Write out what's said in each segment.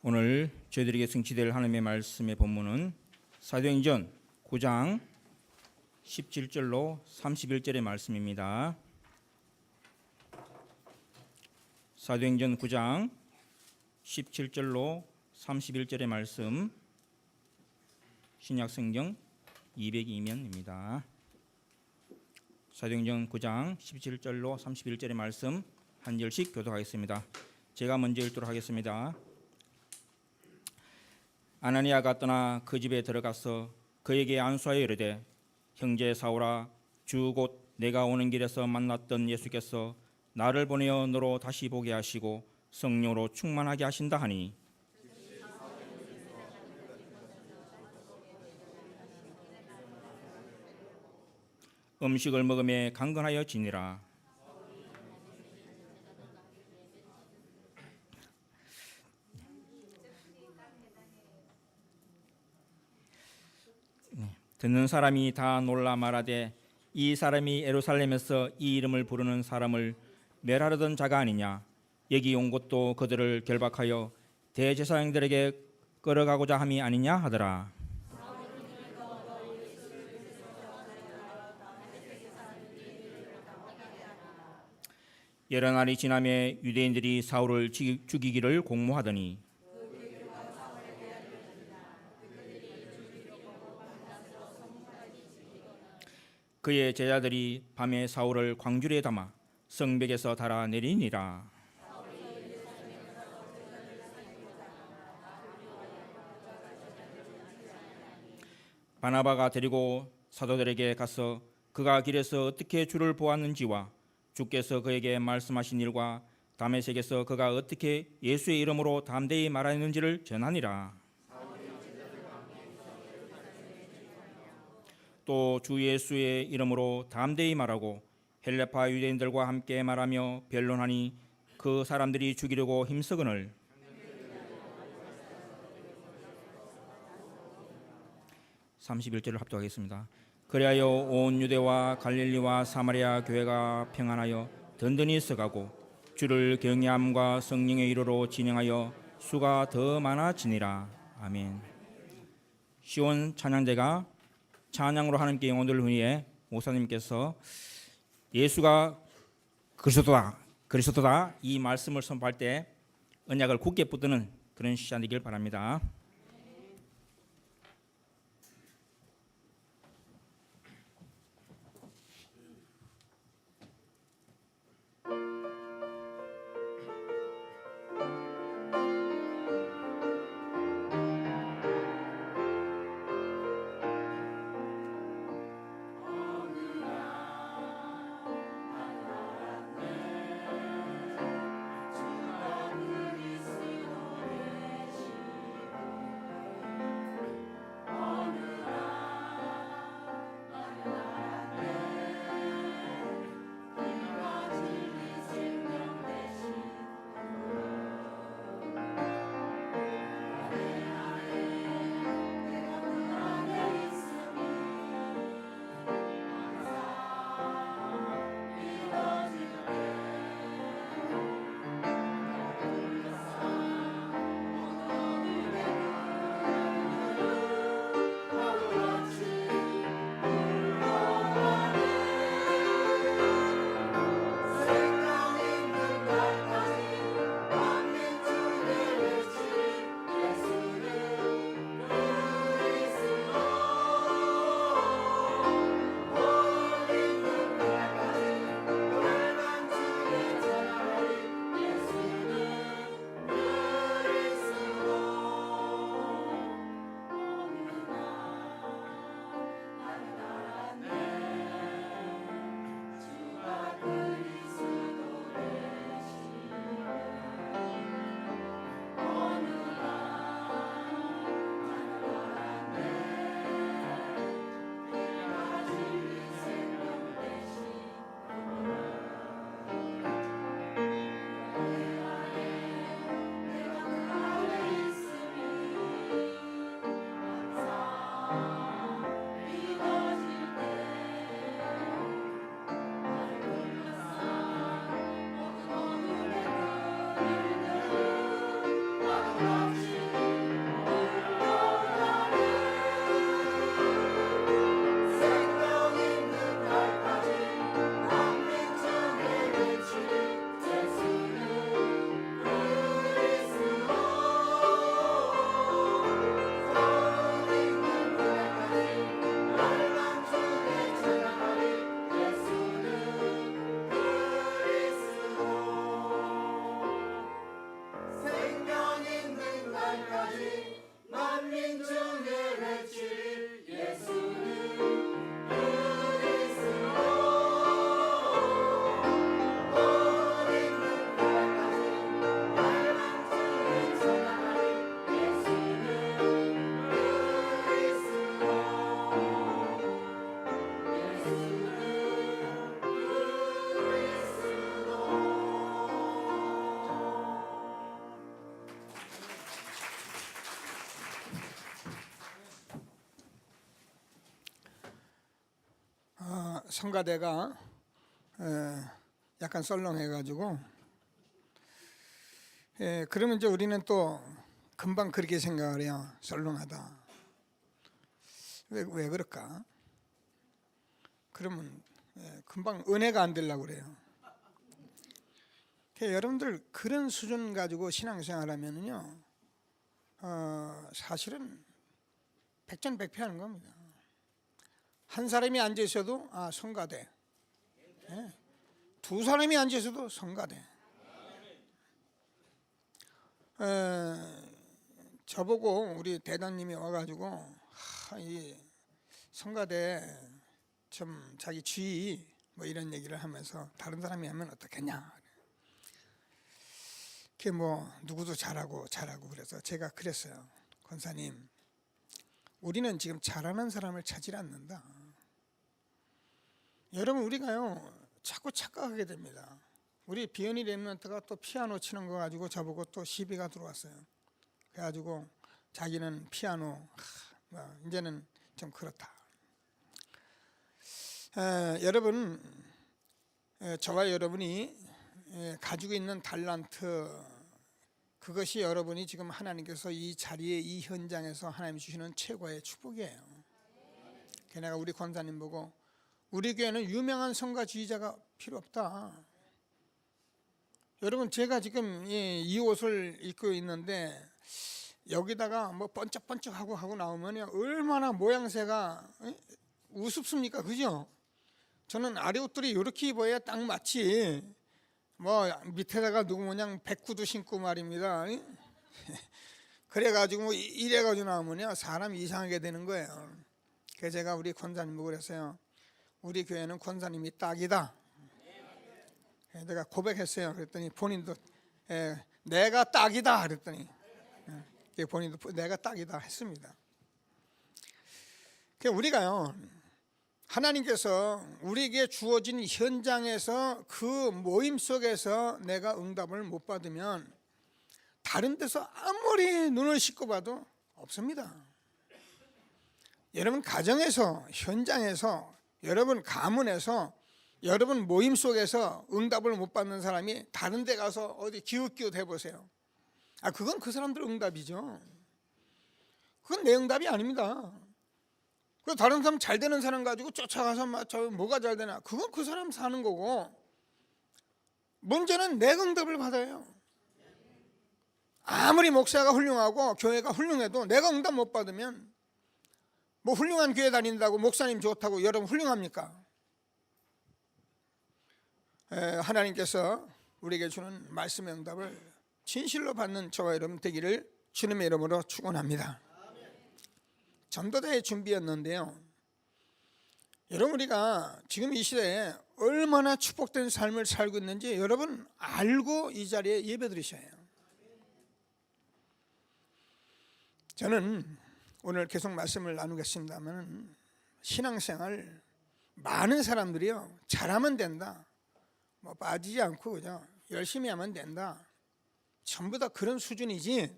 오늘 저희들에게 성취될 하나님의 말씀의 본문은 사도행전 9장 17절로 31절의 말씀입니다. 사도행전 9장 17절로 31절의 말씀, 신약성경 202면입니다. 사도행전 9장 17절로 31절의 말씀 한 절씩 교독하겠습니다. 제가 먼저 읽도록 하겠습니다. 아나니아가 떠나 그 집에 들어가서 그에게 안수하여 이르되, 형제 사울아, 주 곧 내가 오는 길에서 만났던 예수께서 나를 보내어 너로 다시 보게 하시고 성령으로 충만하게 하신다 하니, 음식을 먹음에 강건하여 지니라. 듣는 사람이 다 놀라 말하되, 이 사람이 예루살렘에서 이 이름을 부르는 사람을 멸하려던 자가 아니냐. 여기 온 것도 그들을 결박하여 대제사장들에게 끌어가고자 함이 아니냐 하더라. 여러 날이 지나매 유대인들이 사울을 죽이기를 공모하더니, 그의 제자들이 밤에 사울을 광주리에 담아 성벽에서 달아 내리니라. 바나바가 데리고 사도들에게 가서 그가 길에서 어떻게 주를 보았는지와 주께서 그에게 말씀하신 일과 다메섹에서 그가 어떻게 예수의 이름으로 담대히 말하였는지를 전하니라. 또 주 예수의 이름으로 담대히 말하고 헬레파 유대인들과 함께 말하며 변론하니 그 사람들이 죽이려고 힘쓰거늘 31절을 합독하겠습니다. 그리하여 온 유대와 갈릴리와 사마리아 교회가 평안하여 든든히 서가고 주를 경외함과 성령의 이로로 진행하여 수가 더 많아지니라. 아멘. 시온 찬양대가 찬양으로 하나님께 영혼들 위해 목사님께서 예수가 그리스도다 이 말씀을 선포할 때 언약을 굳게 붙드는 그런 시간 되길 바랍니다. 성가대가 약간 썰렁해가지고 그러면 이제 우리는 또 금방 그렇게 생각을 해요. 썰렁하다. 왜 그럴까? 그러면 금방 은혜가 안 되려고 그래요. 여러분들 그런 수준 가지고 신앙생활하면은요, 사실은 백전백패하는 겁니다. 한 사람이 앉아 있어도 성가대, 두 사람이 앉아 있어도 성가대. 저보고 우리 대장님이 와가지고 이 성가대 좀 자기 주의 뭐 이런 얘기를 하면서 다른 사람이 하면 어떻겠냐. 그게 뭐 누구도 잘하고 그래서 제가 그랬어요. 권사님, 우리는 지금 잘하는 사람을 찾지 않는다. 여러분, 우리가요 자꾸 착각하게 됩니다. 우리 비연이 랩런트가 또 피아노 치는 거 가지고 저보고 또 시비가 들어왔어요. 그래가지고 자기는 피아노 이제는 좀 그렇다. 여러분, 저와 여러분이 가지고 있는 달란트, 그것이 여러분이 지금 하나님께서 이 자리에, 이 현장에서 하나님 주시는 최고의 축복이에요. 내가 우리 권사님 보고 우리 교회는 유명한 성가주의자가 필요 없다. 여러분, 제가 지금 이 옷을 입고 있는데 여기다가 뭐 번쩍번쩍하고 나오면 얼마나 모양새가 우습습니까? 그죠? 저는 아래 옷들이 이렇게 입어야 딱 맞지. 뭐 밑에다가 누구 모양 백구두 신고 말입니다. 그래가지고 뭐 이래가지고 나오면 사람 이상하게 되는 거예요. 그래서 제가 우리 권사님 보고 그랬어요. 우리 교회는 권사님이 딱이다. 내가 고백했어요. 그랬더니 본인도 내가 딱이다 그랬더니 본인도 내가 딱이다 했습니다. 우리가요, 하나님께서 우리에게 주어진 현장에서 그 모임 속에서 내가 응답을 못 받으면 다른 데서 아무리 눈을 씻고 봐도 없습니다. 여러분 가정에서, 현장에서, 여러분 가문에서, 여러분 모임 속에서 응답을 못 받는 사람이 다른 데 가서 어디 기웃기웃 해보세요. 그건 그 사람들 응답이죠. 그건 내 응답이 아닙니다. 그 다른 사람 잘 되는 사람 가지고 쫓아가서 저 뭐가 잘 되나, 그건 그 사람 사는 거고, 문제는 내 응답을 받아요. 아무리 목사가 훌륭하고 교회가 훌륭해도 내가 응답 못 받으면 뭐 훌륭한 교회 다닌다고 목사님 좋다고 여러분 훌륭합니까? 하나님께서 우리에게 주는 말씀의 응답을 진실로 받는 저와 여러분 되기를 주님의 이름으로 축원합니다. 전도대회 준비였는데요, 여러분 우리가 지금 이 시대에 얼마나 축복된 삶을 살고 있는지 여러분 알고 이 자리에 예배드리셔야 해요. 저는 오늘 계속 말씀을 나누겠습니다만, 신앙생활 많은 사람들이요 잘하면 된다, 뭐 빠지지 않고 그죠, 열심히 하면 된다, 전부 다 그런 수준이지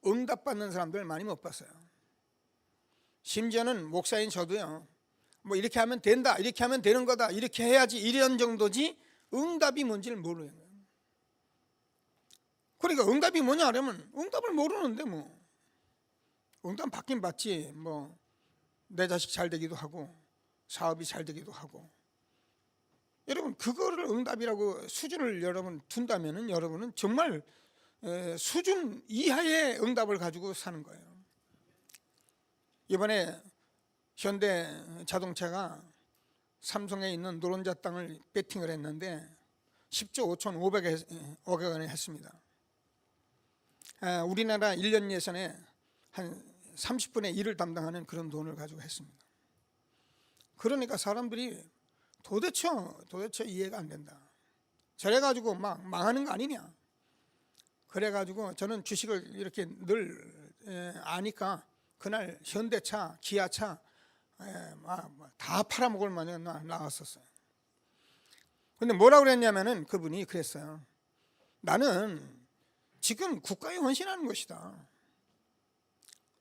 응답받는 사람들 많이 못 봤어요. 심지어는 목사인 저도요, 뭐 이렇게 하면 된다, 이렇게 하면 되는 거다, 이렇게 해야지, 이런 정도지 응답이 뭔지를 모르는 거예요. 그러니까 응답이 뭐냐 하려면 응답을 모르는데 뭐 응답 받긴 받지, 뭐 내 자식 잘 되기도 하고 사업이 잘 되기도 하고. 여러분 그거를 응답이라고 수준을 여러분 둔다면은 여러분은 정말 수준 이하의 응답을 가지고 사는 거예요. 이번에 현대 자동차가 삼성에 있는 노른자 땅을 배팅을 했는데 10조 5,500억 원에 했습니다. 우리나라 1년 예산에 한 30분의 1을 담당하는 그런 돈을 가지고 했습니다. 그러니까 사람들이 도대체 이해가 안 된다. 저래가지고 막 망하는 거 아니냐. 그래가지고 저는 주식을 이렇게 늘 아니까 그날 현대차, 기아차 다 팔아먹을 만에 나왔었어요. 근데 뭐라고 그랬냐면은 그분이 그랬어요. 나는 지금 국가에 헌신하는 것이다.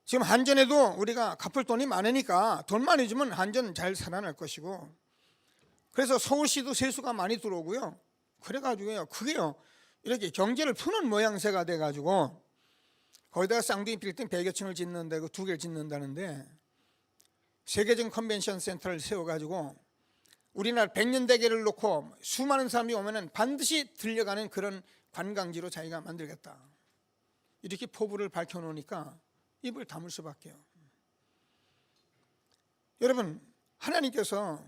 지금 한전에도 우리가 갚을 돈이 많으니까 돈 많이 주면 한전 잘 살아날 것이고, 그래서 서울시도 세수가 많이 들어오고요. 그래가지고요, 그게요 이렇게 경제를 푸는 모양새가 돼가지고 거기다가 쌍둥이 빌딩 100여 층을 짓는데 그 2개를 짓는다는데 세계적인 컨벤션 센터를 세워가지고 우리나라 100년대계를 놓고 수많은 사람이 오면은 반드시 들려가는 그런 관광지로 자기가 만들겠다. 이렇게 포부를 밝혀놓으니까 입을 다물 수밖에요. 여러분, 하나님께서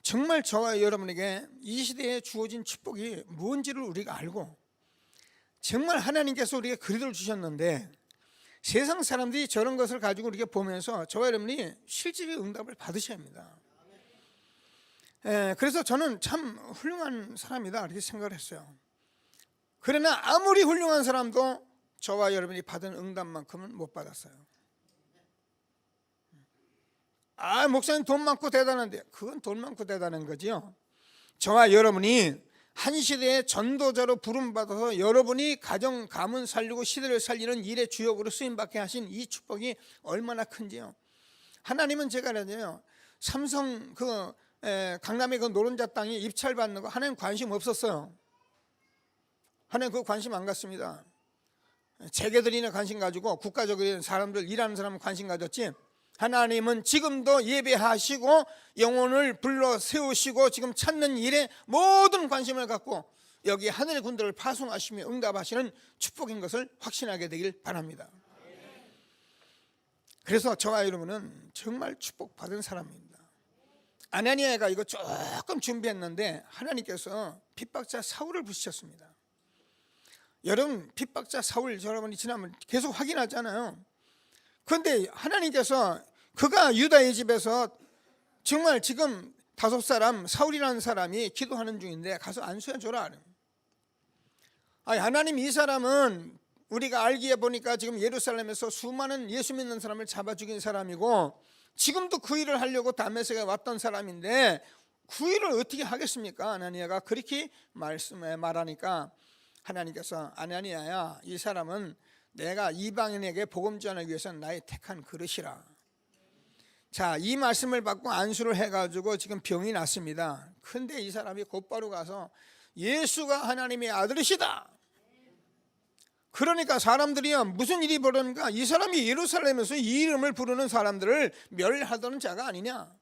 정말 저와 여러분에게 이 시대에 주어진 축복이 뭔지를 우리가 알고 정말 하나님께서 우리에게 그리도를 주셨는데 세상 사람들이 저런 것을 가지고 우리가 보면서 저와 여러분이 실질의 응답을 받으셔야 합니다. 그래서 저는 참 훌륭한 사람이다 이렇게 생각을 했어요. 그러나 아무리 훌륭한 사람도 저와 여러분이 받은 응답만큼은 못 받았어요. 목사님 돈 많고 대단한데 그건 돈 많고 대단한 거지요. 저와 여러분이 한 시대의 전도자로 부름받아서 여러분이 가정 가문 살리고 시대를 살리는 일의 주역으로 쓰임받게 하신 이 축복이 얼마나 큰지요. 하나님은 제가 그러잖아요, 삼성 강남의 그 노른자 땅이 입찰받는 거 하나님 관심 없었어요. 하나님 그거 관심 안 갖습니다. 재계들이나 관심 가지고 국가적인 사람들 일하는 사람은 관심 가졌지, 하나님은 지금도 예배하시고 영혼을 불러 세우시고 지금 찾는 일에 모든 관심을 갖고 여기 하늘의 군대를 파송하시며 응답하시는 축복인 것을 확신하게 되길 바랍니다. 그래서 저와 여러분은 정말 축복받은 사람입니다. 아나니아가 이거 조금 준비했는데 하나님께서 핍박자 사울을 부르셨습니다. 여러분, 핍박자 사울 여러분이 지나면 계속 확인하잖아요. 그런데 하나님께서 그가 유다의 집에서 정말 지금 5사람 사울이라는 사람이 기도하는 중인데 가서 안수해 줘라. 하나님, 이 사람은 우리가 알기에 보니까 지금 예루살렘에서 수많은 예수 믿는 사람을 잡아 죽인 사람이고 지금도 그 일을 하려고 다메섹에 왔던 사람인데 그 일을 어떻게 하겠습니까? 아나니아가 그렇게 말하니까 하나님께서 아나니아야, 이 사람은 내가 이방인에게 복음 전하기 위해서는 나의 택한 그릇이라. 자, 이 말씀을 받고 안수를 해가지고 지금 병이 났습니다. 근데 이 사람이 곧바로 가서 예수가 하나님의 아들이시다. 그러니까 사람들이요, 무슨 일이 벌어졌는가, 이 사람이 예루살렘에서 이 이름을 부르는 사람들을 멸하던 자가 아니냐,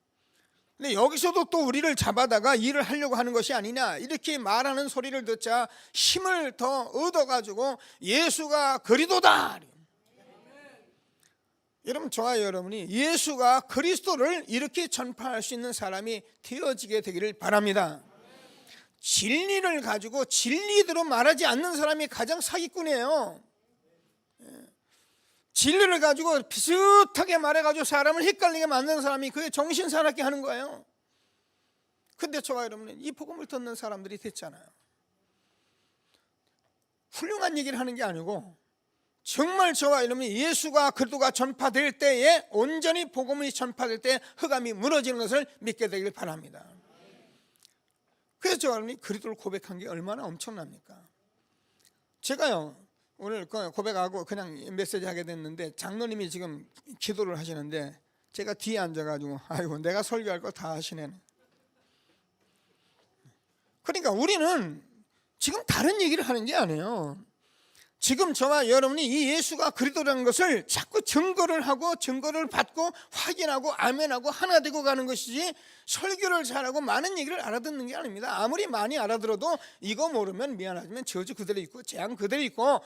근데 여기서도 또 우리를 잡아다가 일을 하려고 하는 것이 아니냐, 이렇게 말하는 소리를 듣자 힘을 더 얻어가지고 예수가 그리도다. 여러분, 저와 여러분이 예수가 그리스도를 이렇게 전파할 수 있는 사람이 되어지게 되기를 바랍니다. 진리를 가지고 진리대로 말하지 않는 사람이 가장 사기꾼이에요. 진리를 가지고 비슷하게 말해가지고 사람을 헷갈리게 만드는 사람이 그게 정신 사납게 하는 거예요. 근데 저와 여러분은 이 복음을 듣는 사람들이 됐잖아요. 훌륭한 얘기를 하는 게 아니고 정말 저와 여러분이 예수가 그리스도가 전파될 때에 온전히 복음이 전파될 때 흑암이 무너지는 것을 믿게 되길 바랍니다. 그래서 저와 여러분이 그리스도를 고백한 게 얼마나 엄청납니까? 제가요 오늘 고백하고 그냥 메시지 하게 됐는데 장로님이 지금 기도를 하시는데 제가 뒤에 앉아가지고 아이고 내가 설교할 거 다 하시네. 그러니까 우리는 지금 다른 얘기를 하는 게 아니에요. 지금 저와 여러분이 이 예수가 그리스도라는 것을 자꾸 증거를 하고 증거를 받고 확인하고 아멘하고 하나 되고 가는 것이지 설교를 잘하고 많은 얘기를 알아듣는 게 아닙니다. 아무리 많이 알아들어도 이거 모르면 미안하지만 저주 그대로 있고 재앙 그대로 있고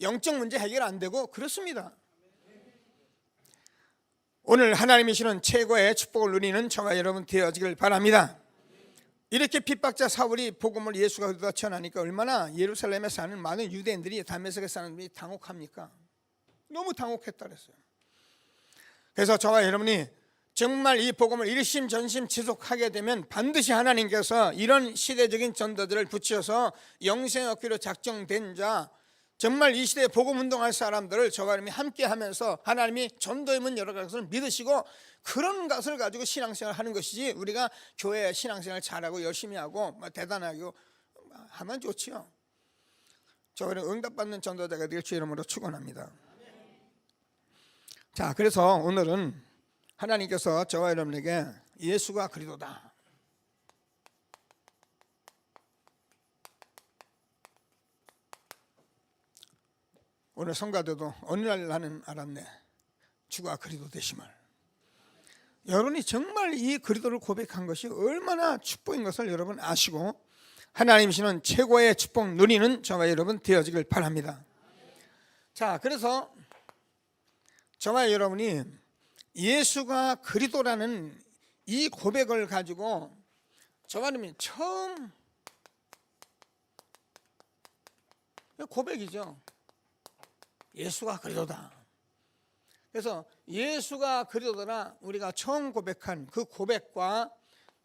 영적 문제 해결 안 되고 그렇습니다. 오늘 하나님이 주시는 최고의 축복을 누리는 저와 여러분 되어지길 바랍니다. 이렇게 핍박자 사울이 복음을 예수가 그리스도가 전하니까 얼마나 예루살렘에 사는 많은 유대인들이 다메섹에 사는 분들이 당혹합니까? 너무 당혹했다 그랬어요. 그래서 저와 여러분이 정말 이 복음을 일심전심 지속하게 되면 반드시 하나님께서 이런 시대적인 전도들을 붙여서 영생 얻기로 작정된 자, 정말 이 시대에 복음 운동할 사람들을 저와 여러분이 함께 하면서 하나님이 전도의 문 여러 가지를 믿으시고 그런 것을 가지고 신앙생활을 하는 것이지 우리가 교회 신앙생활 잘하고 열심히 하고 대단하고 하면 좋지요. 저희는 응답받는 전도자가 될 주 이름으로 축원합니다. 자, 그래서 오늘은 하나님께서 저와 여러분에게 예수가 그리스도다, 오늘 성가대도 어느 날 나는 알았네, 주가 그리도 되심을. 여러분이 정말 이 그리도를 고백한 것이 얼마나 축복인 것을 여러분 아시고 하나님이시는 최고의 축복 누리는 저와 여러분 되어지길 바랍니다. 자, 그래서 저와 여러분이 예수가 그리도라는 이 고백을 가지고 저와 여러분이 처음 고백이죠. 예수가 그리도다. 그래서 예수가 그리도다 우리가 처음 고백한 그 고백과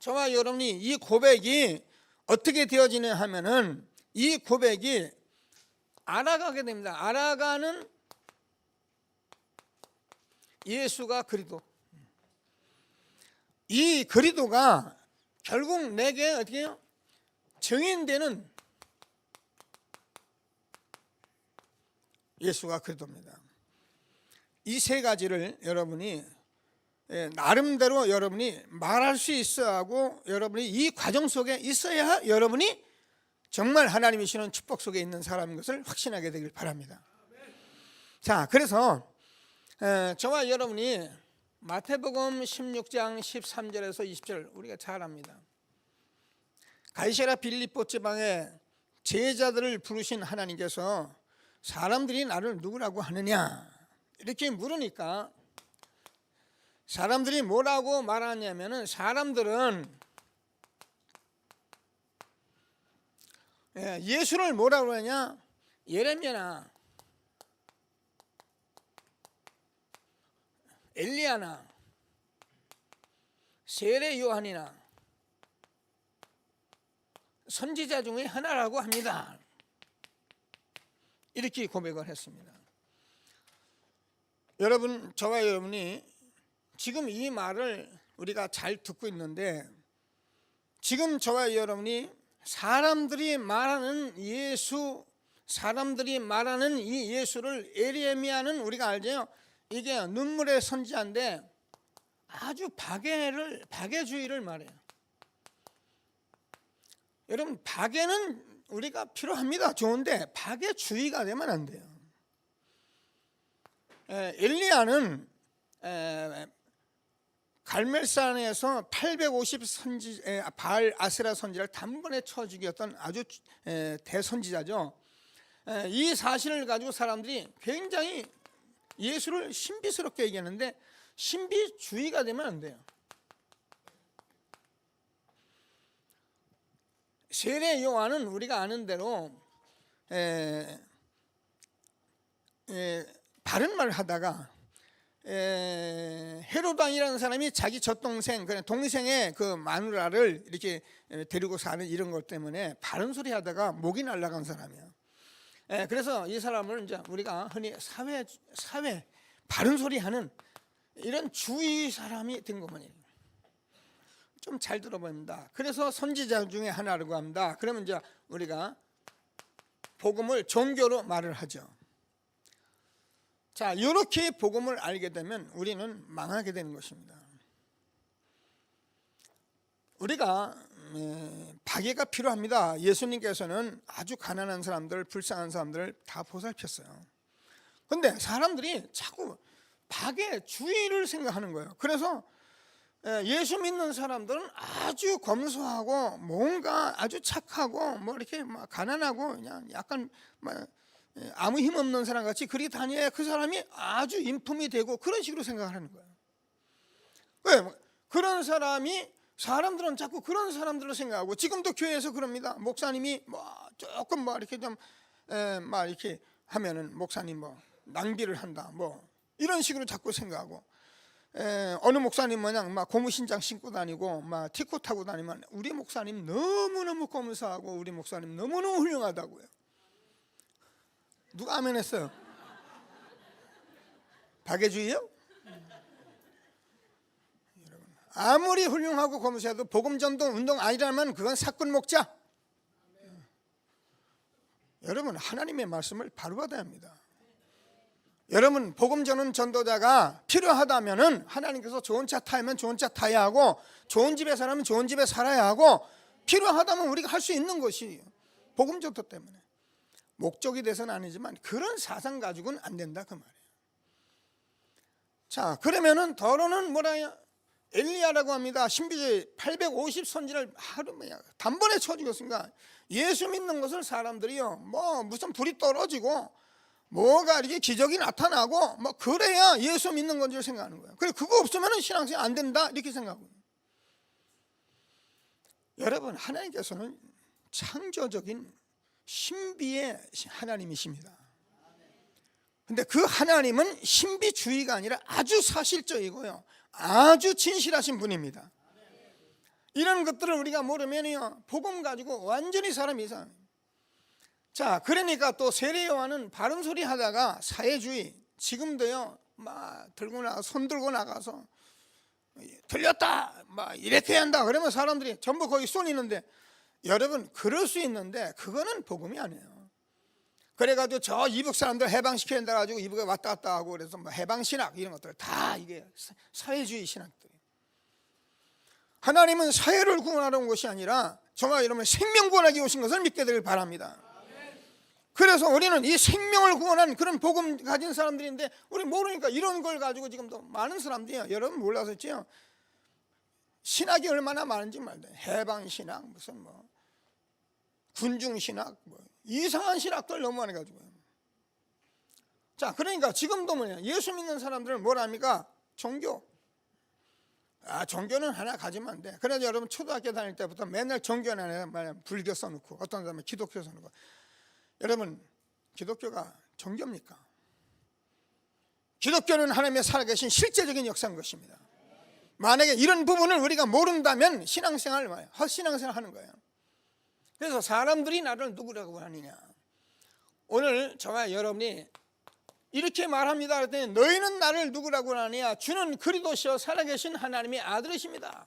저와 여러분이 이 고백이 어떻게 되어지냐 하면은 이 고백이 알아가게 됩니다. 알아가는 예수가 그리도. 이 그리도가 결국 내게 어떻게 해요? 증인되는 예수가 그리도입니다. 이 세 가지를 여러분이 나름대로 여러분이 말할 수 있어야 하고 여러분이 이 과정 속에 있어야 여러분이 정말 하나님이시는 축복 속에 있는 사람인 것을 확신하게 되길 바랍니다. 자, 그래서 저와 여러분이 마태복음 16장 13절에서 20절 우리가 잘 압니다. 가이사랴 빌립보 지방에 제자들을 부르신 하나님께서 사람들이 나를 누구라고 하느냐 이렇게 물으니까 사람들이 뭐라고 말하냐면은 사람들은 예수를 뭐라고 하냐, 예레미야나 엘리야나 세례 요한이나 선지자 중에 하나라고 합니다. 이렇게 고백을 했습니다. 여러분, 저와 여러분이 지금 이 말을 우리가 잘 듣고 있는데 지금 저와 여러분이 사람들이 말하는 예수, 사람들이 말하는 이 예수를 예레미야는 우리가 알죠. 이게 눈물의 선지자인데 아주 박애주의를 말해요. 여러분, 박애는 우리가 필요합니다. 좋은데 박애주의가 되면 안 돼요. 엘리야는 갈멜산에서 850 바알 아세라 선지자를 단번에 쳐 죽였던 아주 대선지자죠. 이 사실을 가지고 사람들이 굉장히 예수를 신비스럽게 얘기하는데 신비주의가 되면 안 돼요. 세례 요한은 우리가 아는 대로 바른 말을 하다가 헤로당이라는 사람이 자기 젖동생, 동생의 그 마누라를 이렇게 데리고 사는 이런 것 때문에 바른 소리 하다가 목이 날아간 사람이에요. 그래서 이 사람을 이제 우리가 흔히 사회 바른 소리 하는 이런 주의 사람이 된 것만이에요. 좀 잘 들어봅니다. 그래서 선지자 중에 하나라고 합니다. 그러면 이제 우리가 복음을 종교로 말을 하죠. 자, 이렇게 복음을 알게 되면 우리는 망하게 되는 것입니다. 우리가 박애가 필요합니다. 예수님께서는 아주 가난한 사람들, 불쌍한 사람들을 다 보살폈어요. 그런데 사람들이 자꾸 박애주의를 생각하는 거예요. 그래서 예수 믿는 사람들은 아주 검소하고 뭔가 아주 착하고 뭐 이렇게 막 가난하고 그냥 약간 아무 힘 없는 사람 같이 그리 다녀야 그 사람이 아주 인품이 되고 그런 식으로 생각하는 거예요. 왜? 그런 사람이 사람들은 자꾸 그런 사람들을 생각하고 지금도 교회에서 그럽니다. 목사님이 뭐 조금 뭐 이렇게 좀 막 이렇게 하면은 목사님 뭐 낭비를 한다 뭐 이런 식으로 자꾸 생각하고 어느 목사님 마냥 막 고무신장 신고 다니고 막 티코 타고 다니면 우리 목사님 너무너무 검소하고 우리 목사님 너무너무 훌륭하다고요. 누가 아멘 했어요? 박애주의요? 여러분, 아무리 훌륭하고 검소해도 복음전도 운동 아니라면 그건 사건 목자. 여러분, 하나님의 말씀을 바로 받아야 합니다. 여러분, 복음 전은 전도자가 필요하다면은 하나님께서 좋은 차 타면 좋은 차 타야 하고 좋은 집에 살면 좋은 집에 살아야 하고 필요하다면 우리가 할 수 있는 것이 복음 전도 때문에 목적이 돼서는 아니지만 그런 사상 가지고는 안 된다 그 말이에요. 자, 그러면은 더러는 뭐라요? 엘리야라고 합니다. 신비주의 850선지를 하루 단번에 쳐 죽였으니까 예수 믿는 것을 사람들이요 뭐 무슨 불이 떨어지고 뭐가 이렇게 기적이 나타나고 뭐 그래야 예수 믿는 건 줄 생각하는 거예요. 그래 그거 없으면 신앙생활 안 된다 이렇게 생각하고. 여러분, 하나님께서는 창조적인 신비의 하나님이십니다. 근데 그 하나님은 신비주의가 아니라 아주 사실적이고요 아주 진실하신 분입니다. 이런 것들을 우리가 모르면요 복음 가지고 완전히 사람이 이상해요. 자, 그러니까 또 세례요한은 바른 소리 하다가 사회주의 지금도요 막 들고 나가 손 들고 나가서 틀렸다 막 이렇게 한다 그러면 사람들이 전부 거기 쏠리는데, 여러분 그럴 수 있는데 그거는 복음이 아니에요. 그래가지고 저 이북 사람들 해방시켜야 된다 가지고 이북에 왔다 갔다 하고 그래서 뭐 해방신학 이런 것들 다 이게 사회주의 신학들이에요. 하나님은 사회를 구원하러 온 것이 아니라 정말 여러분 생명 구원하기 오신 것을 믿게 되길 바랍니다. 그래서 우리는 이 생명을 구원한 그런 복음 가진 사람들인데 우리 모르니까 이런 걸 가지고 지금도 많은 사람들이요 여러분 몰라서 있지요 신학이 얼마나 많은지 말도 해방신학 무슨 뭐 군중신학 뭐 이상한 신학들 너무 많이 가지고요. 자, 그러니까 지금도 뭐냐 예수 믿는 사람들은 뭘 합니까? 종교. 종교는 하나 가지면 안 돼. 그래서 여러분 초등학교 다닐 때부터 맨날 종교는 하나 불교 써놓고 어떤 사람은 기독교 써놓고. 여러분 기독교가 종교입니까? 기독교는 하나님의 살아계신 실제적인 역사인 것입니다. 만약에 이런 부분을 우리가 모른다면 신앙생활 헛신앙생활 하는 거예요. 그래서 사람들이 나를 누구라고 하느냐, 오늘 저와 여러분이 이렇게 말합니다. 그랬더니 너희는 나를 누구라고 하느냐, 주는 그리스도시요 살아계신 하나님의 아들이십니다.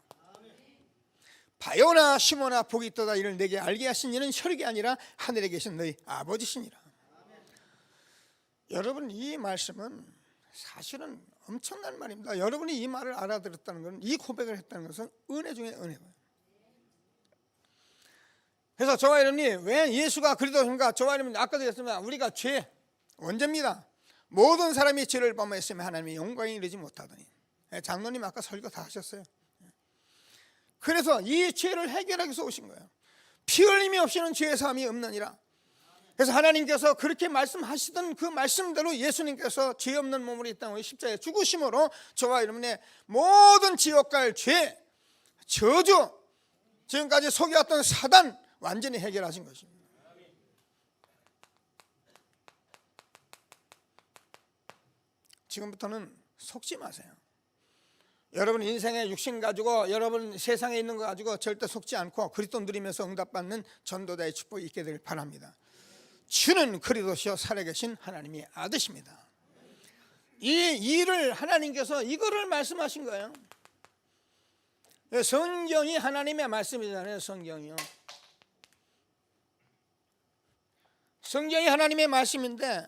바요나 시모나 복이 있도다 이를 내게 알게 하신 이는 혈육이 아니라 하늘에 계신 너희 아버지시니라. 여러분 이 말씀은 사실은 엄청난 말입니다. 여러분이 이 말을 알아들었다는 것은, 이 고백을 했다는 것은 은혜 중에 은혜고요. 그래서 저와 여러분이 왜 예수가 그리스도십니까? 저와 여러분 아까도 했지만 우리가 죄 원죄입니다. 모든 사람이 죄를 범했으면 하나님의 영광에 이르지 못하더니. 장로님 아까 설교 다 하셨어요. 그래서 이 죄를 해결하기 위해서 오신 거예요. 피 흘림이 없이는 죄의 사함이 없느니라. 그래서 하나님께서 그렇게 말씀하시던 그 말씀대로 예수님께서 죄 없는 몸으로 이 땅에 십자가에 죽으심으로 저와 여러분의 모든 지옥 갈 죄, 저주, 지금까지 속여왔던 사단 완전히 해결하신 것입니다. 지금부터는 속지 마세요. 여러분 인생의 육신 가지고, 여러분 세상에 있는 거 가지고 절대 속지 않고 그리스도 누리면서 응답받는 전도자의 축복이 있게 되길 바랍니다. 주는 그리스도시요 살아계신 하나님의 아들이십니다. 이 일을 하나님께서 이거를 말씀하신 거예요. 성경이 하나님의 말씀이잖아요. 성경이 하나님의 말씀인데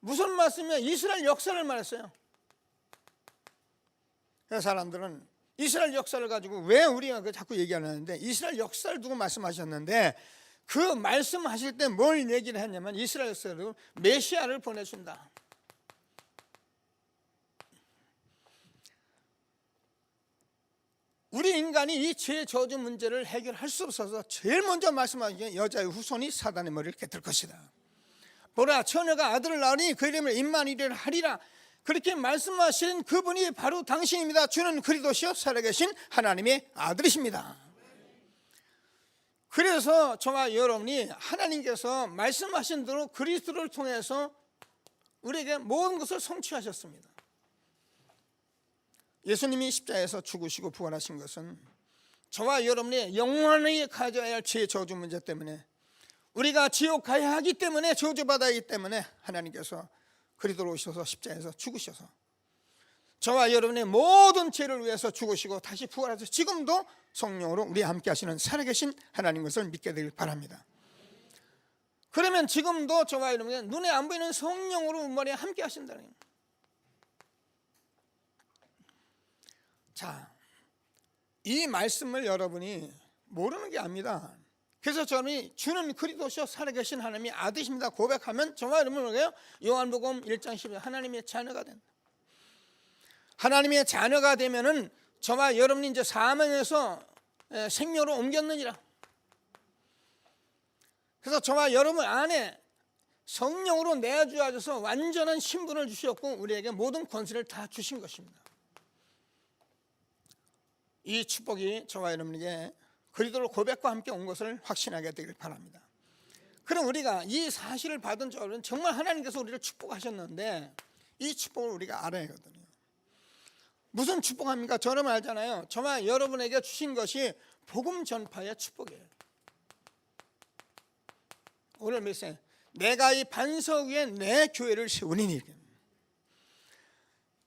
무슨 말씀이냐? 이스라엘 역사를 말했어요. 사람들은 이스라엘 역사를 가지고 왜 우리가 자꾸 얘기하는데, 이스라엘 역사를 두고 말씀하셨는데 그 말씀하실 때 뭘 얘기를 했냐면 이스라엘 역사로 메시아를 보내준다. 우리 인간이 이 죄 저주 문제를 해결할 수 없어서 제일 먼저 말씀하신 게 여자의 후손이 사단의 머리를 깨뜨릴 것이다. 보라, 처녀가 아들을 낳으니 그 이름을 임마누엘 하리라. 그렇게 말씀하신 그분이 바로 당신입니다. 주는 그리스도시요 살아계신 하나님의 아들이십니다. 그래서 저와 여러분이 하나님께서 말씀하신 대로 그리스도를 통해서 우리에게 모든 것을 성취하셨습니다. 예수님이 십자가에서 죽으시고 부활하신 것은 저와 여러분이 영원히 가져야 할 죄 저주 문제 때문에, 우리가 지옥 가야 하기 때문에, 저주받아야 하기 때문에 하나님께서 그리스도로 오셔서 십자가에서 죽으셔서 저와 여러분의 모든 죄를 위해서 죽으시고 다시 부활하셔서 지금도 성령으로 우리 함께 하시는 살아계신 하나님 것을 믿게 되길 바랍니다. 그러면 지금도 저와 여러분의 눈에 안 보이는 성령으로 우리 함께 하신다는 거예요. 자, 이 말씀을 여러분이 모르는 게 아닙니다. 그래서 저는 주는 그리스도시요 살아계신 하나님의 아들이십니다 고백하면 저와 여러분에게 요한복음 1장 10절 하나님의 자녀가 된다. 하나님의 자녀가 되면은 저와 여러분이 이제 사망에서 생명으로 옮겼느니라. 그래서 저와 여러분 안에 성령으로 내주하셔서 완전한 신분을 주셨고 우리에게 모든 권세를 다 주신 것입니다. 이 축복이 저와 여러분에게 그리스도를 고백과 함께 온 것을 확신하게 되길 바랍니다. 그럼 우리가 이 사실을 받은 저는 정말 하나님께서 우리를 축복하셨는데 이 축복을 우리가 알아야 하거든요. 무슨 축복합니까? 저는 알잖아요. 저와 여러분에게 주신 것이 복음 전파의 축복이에요. 오늘 메시지 내가 이 반석 위에 내 교회를 세우리니.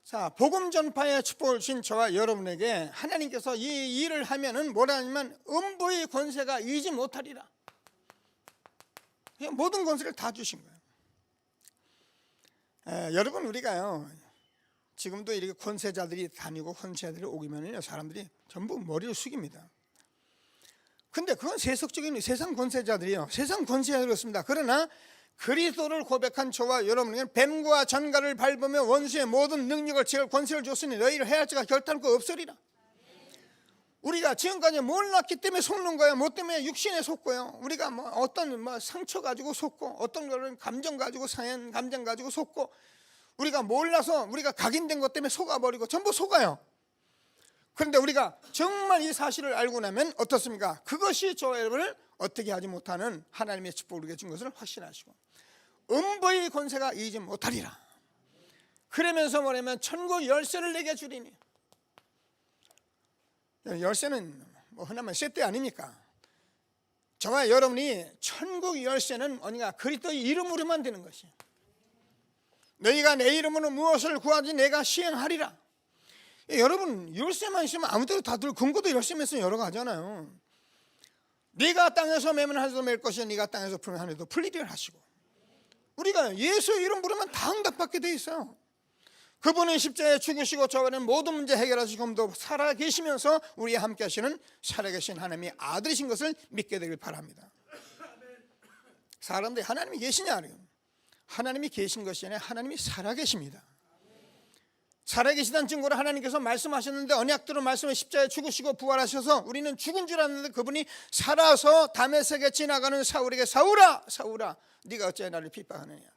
자, 복음 전파의 축복을 주신 저와 여러분에게 하나님께서 이 일을 하면은 뭐라 하냐면 음부의 권세가 이기지 못하리라. 모든 권세를 다 주신 거예요. 여러분 우리가요 지금도 이렇게 권세자들이 다니고 권세자들이 오기면은요 사람들이 전부 머리를 숙입니다. 근데 그건 세속적인 세상 권세자들이요. 세상 권세자들이 그렇습니다. 그러나 그리스도를 고백한 저와 여러분에게는 뱀과 전갈을 밟으며 원수의 모든 능력을 제할 권세를 줬으니 너희를 해할 자가 결단코 없으리라. 우리가 지금까지 몰랐기 때문에 속는 거예요. 뭐 때문에 육신에 속고요. 우리가 뭐 어떤 상처 가지고 속고 어떤 거는 감정 가지고 상한 감정 가지고 속고 우리가 몰라서 우리가 각인된 것 때문에 속아버리고 전부 속아요. 그런데 우리가 정말 이 사실을 알고 나면 어떻습니까? 그것이 저와 여러분을 어떻게 하지 못하는 하나님의 축복을 우리에게 준 것을 확신하시고 음부의 권세가 이기지 못하리라. 그러면서 뭐냐면 천국 열쇠를 내게 주리니. 열쇠는 뭐 흔하면 쇠대 아닙니까? 저와 여러분이 천국 열쇠는 어디가 그리스도의 이름으로만 되는 것이에요. 너희가 내 이름으로 무엇을 구하지 내가 시행하리라. 여러분 열쇠만 있으면 아무데도 다들 금고도 열쇠만 있으면 여러 가지잖아요. 네가 땅에서 매면 하늘도 맬 것이요 네가 땅에서 풀면 하늘도 풀리리라 하시고 우리가 예수의 이름 부르면 다 응답받게 돼 있어요. 그분은 십자가에 죽으시고 저와는 모든 문제 해결하시고 지금도 살아계시면서 우리와 함께 하시는 살아계신 하나님의 아들이신 것을 믿게 되길 바랍니다. 사람들이 하나님이 계시냐? 하나님이 계신 것이 아니라 하나님이 살아계십니다. 살아계시다는 증거로 하나님께서 말씀하셨는데 언약대로 말씀해 십자가에 죽으시고 부활하셔서 우리는 죽은 줄 알았는데 그분이 살아서 다메섹에 지나가는 사울에게 사울아 사울아 네가 어찌 나를 핍박하느냐.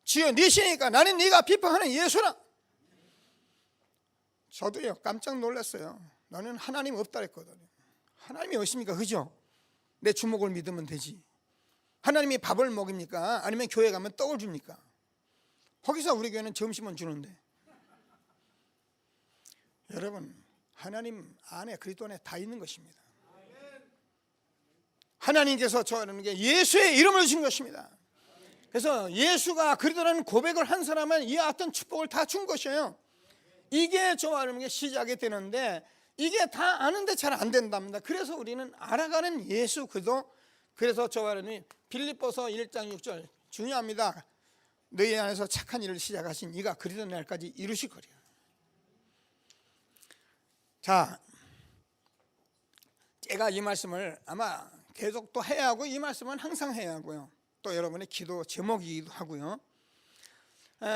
주여 네 신이니까 나는 네가 핍박하는 예수라. 저도요 깜짝 놀랐어요. 나는 하나님 없다 했거든요. 하나님이 어디십니까? 그죠? 내 주먹을 믿으면 되지. 하나님이 밥을 먹입니까? 아니면 교회 가면 떡을 줍니까? 거기서 우리 교회는 점심은 주는데. 여러분 하나님 안에 그리스도 안에 다 있는 것입니다. 하나님께서 저에게 예수의 이름을 주신 것입니다. 그래서 예수가 그리스도라는 고백을 한 사람은 이와 같은 축복을 다 준 것이에요. 이게 저와 여러분에게 시작이 되는데 이게 다 아는데 잘 안 된답니다. 그래서 우리는 알아가는 예수 그리스도. 그래서 저와 여러분이 빌립보서 1장 6절 중요합니다. 너희 안에서 착한 일을 시작하신 이가 그리스도 날까지 이루실 거리라. 자, 제가 이 말씀을 아마 계속 또 해야 하고 이 말씀은 항상 해야 하고요. 또 여러분의 기도 제목이기도 하고요.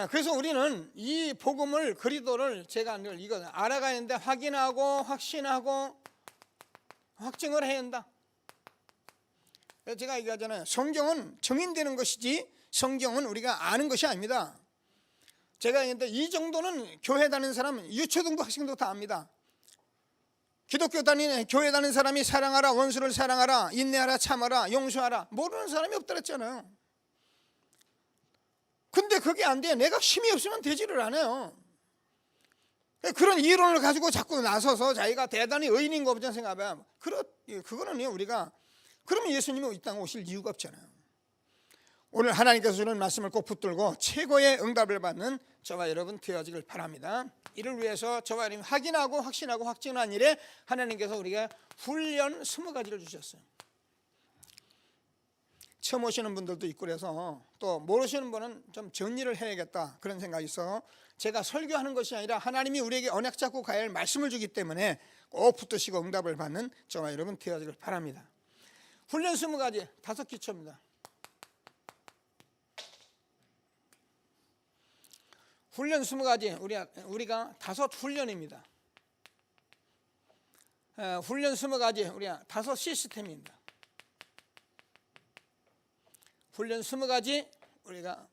그래서 우리는 이 복음을 그리스도를 제가 이거 알아가야 하는데 확인하고 확신하고 확증을 해야 한다. 제가 얘기하잖아요. 성경은 정인되는 것이지 성경은 우리가 아는 것이 아닙니다. 제가 얘기했는데 이 정도는 교회 다니는 사람은 유초등부 학생도 다 압니다. 기독교 다니는 교회 다니는 사람이 사랑하라 원수를 사랑하라 인내하라 참아라 용서하라 모르는 사람이 없다 그랬잖아요. 근데 그게 안 돼. 내가 힘이 없으면 되지를 않아요. 그런 이론을 가지고 자꾸 나서서 자기가 대단히 의인인 것처럼 생각하면 그거는요 우리가 그러면 예수님이 이 땅에 오실 이유가 없잖아요. 오늘 하나님께서 주는 말씀을 꼭 붙들고 최고의 응답을 받는 저와 여러분 되어지길 바랍니다. 이를 위해서 저와 여러분 확인하고 확신하고 확증한 일에 하나님께서 우리가 훈련 20가지를 주셨어요. 처음 오시는 분들도 있고 그래서 또 모르시는 분은 좀 정리를 해야겠다 그런 생각이 있어 제가 설교하는 것이 아니라 하나님이 우리에게 언약 잡고 가야 할 말씀을 주기 때문에 꼭 붙드시고 응답을 받는 저와 여러분 되어지길 바랍니다. 훈련 20가지 5기초입니다. 훈련 20가지 우리가 5훈련입니다. 훈련 20가지 우리가 5 시스템입니다. 훈련 20가지 우리가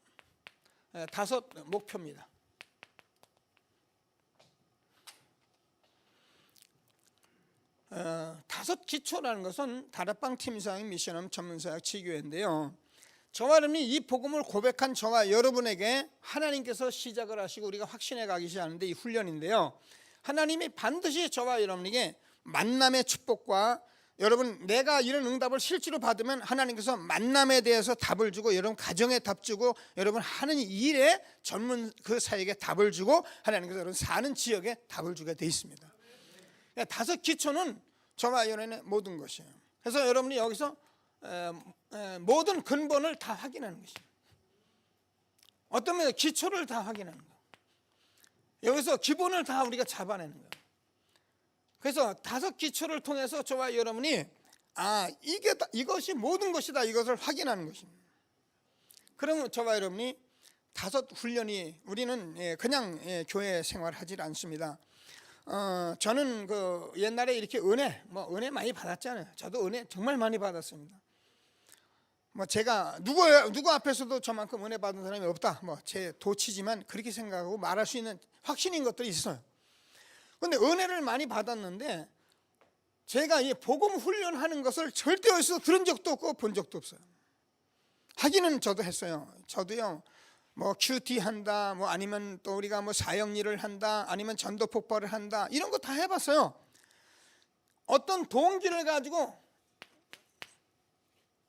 5 목표입니다. 다섯 기초라는 것은 다락방 팀상의 미션홈 전문사역 지교회인데요. 저와 여러분이 이 복음을 고백한 저와 여러분에게 하나님께서 시작을 하시고 우리가 확신해 가기 시작하는데 이 훈련인데요. 하나님이 반드시 저와 여러분에게 만남의 축복과 여러분 내가 이런 응답을 실제로 받으면 하나님께서 만남에 대해서 답을 주고 여러분 가정에 답 주고 여러분 하는 일에 전문 그 사역에 답을 주고 하나님께서 여러분 사는 지역에 답을 주게 돼 있습니다. 5 기초는 저와 여러분의 모든 것이에요. 그래서 여러분이 여기서 모든 근본을 다 확인하는 것입니다. 어떤 면에서 기초를 다 확인하는 거예요. 여기서 기본을 다 우리가 잡아내는 거예요. 그래서 5 기초를 통해서 저와 여러분이 이것이 모든 것이다 이것을 확인하는 것입니다. 그러면 저와 여러분이 5 훈련이 우리는 그냥 교회 생활하지 않습니다. 저는 그 옛날에 이렇게 은혜 많이 받았잖아요. 저도 은혜 정말 많이 받았습니다. 제가 누구 앞에서도 저만큼 은혜 받은 사람이 없다. 제 도치지만 그렇게 생각하고 말할 수 있는 확신인 것들이 있어요. 그런데 은혜를 많이 받았는데 제가 이 복음 훈련하는 것을 절대 어디서 들은 적도 없고 본 적도 없어요. 하기는 저도 했어요. 저도요. 큐티 한다, 아니면 또 우리가 사역 일을 한다, 아니면 전도 폭발을 한다, 이런 거 다 해봤어요. 어떤 동기를 가지고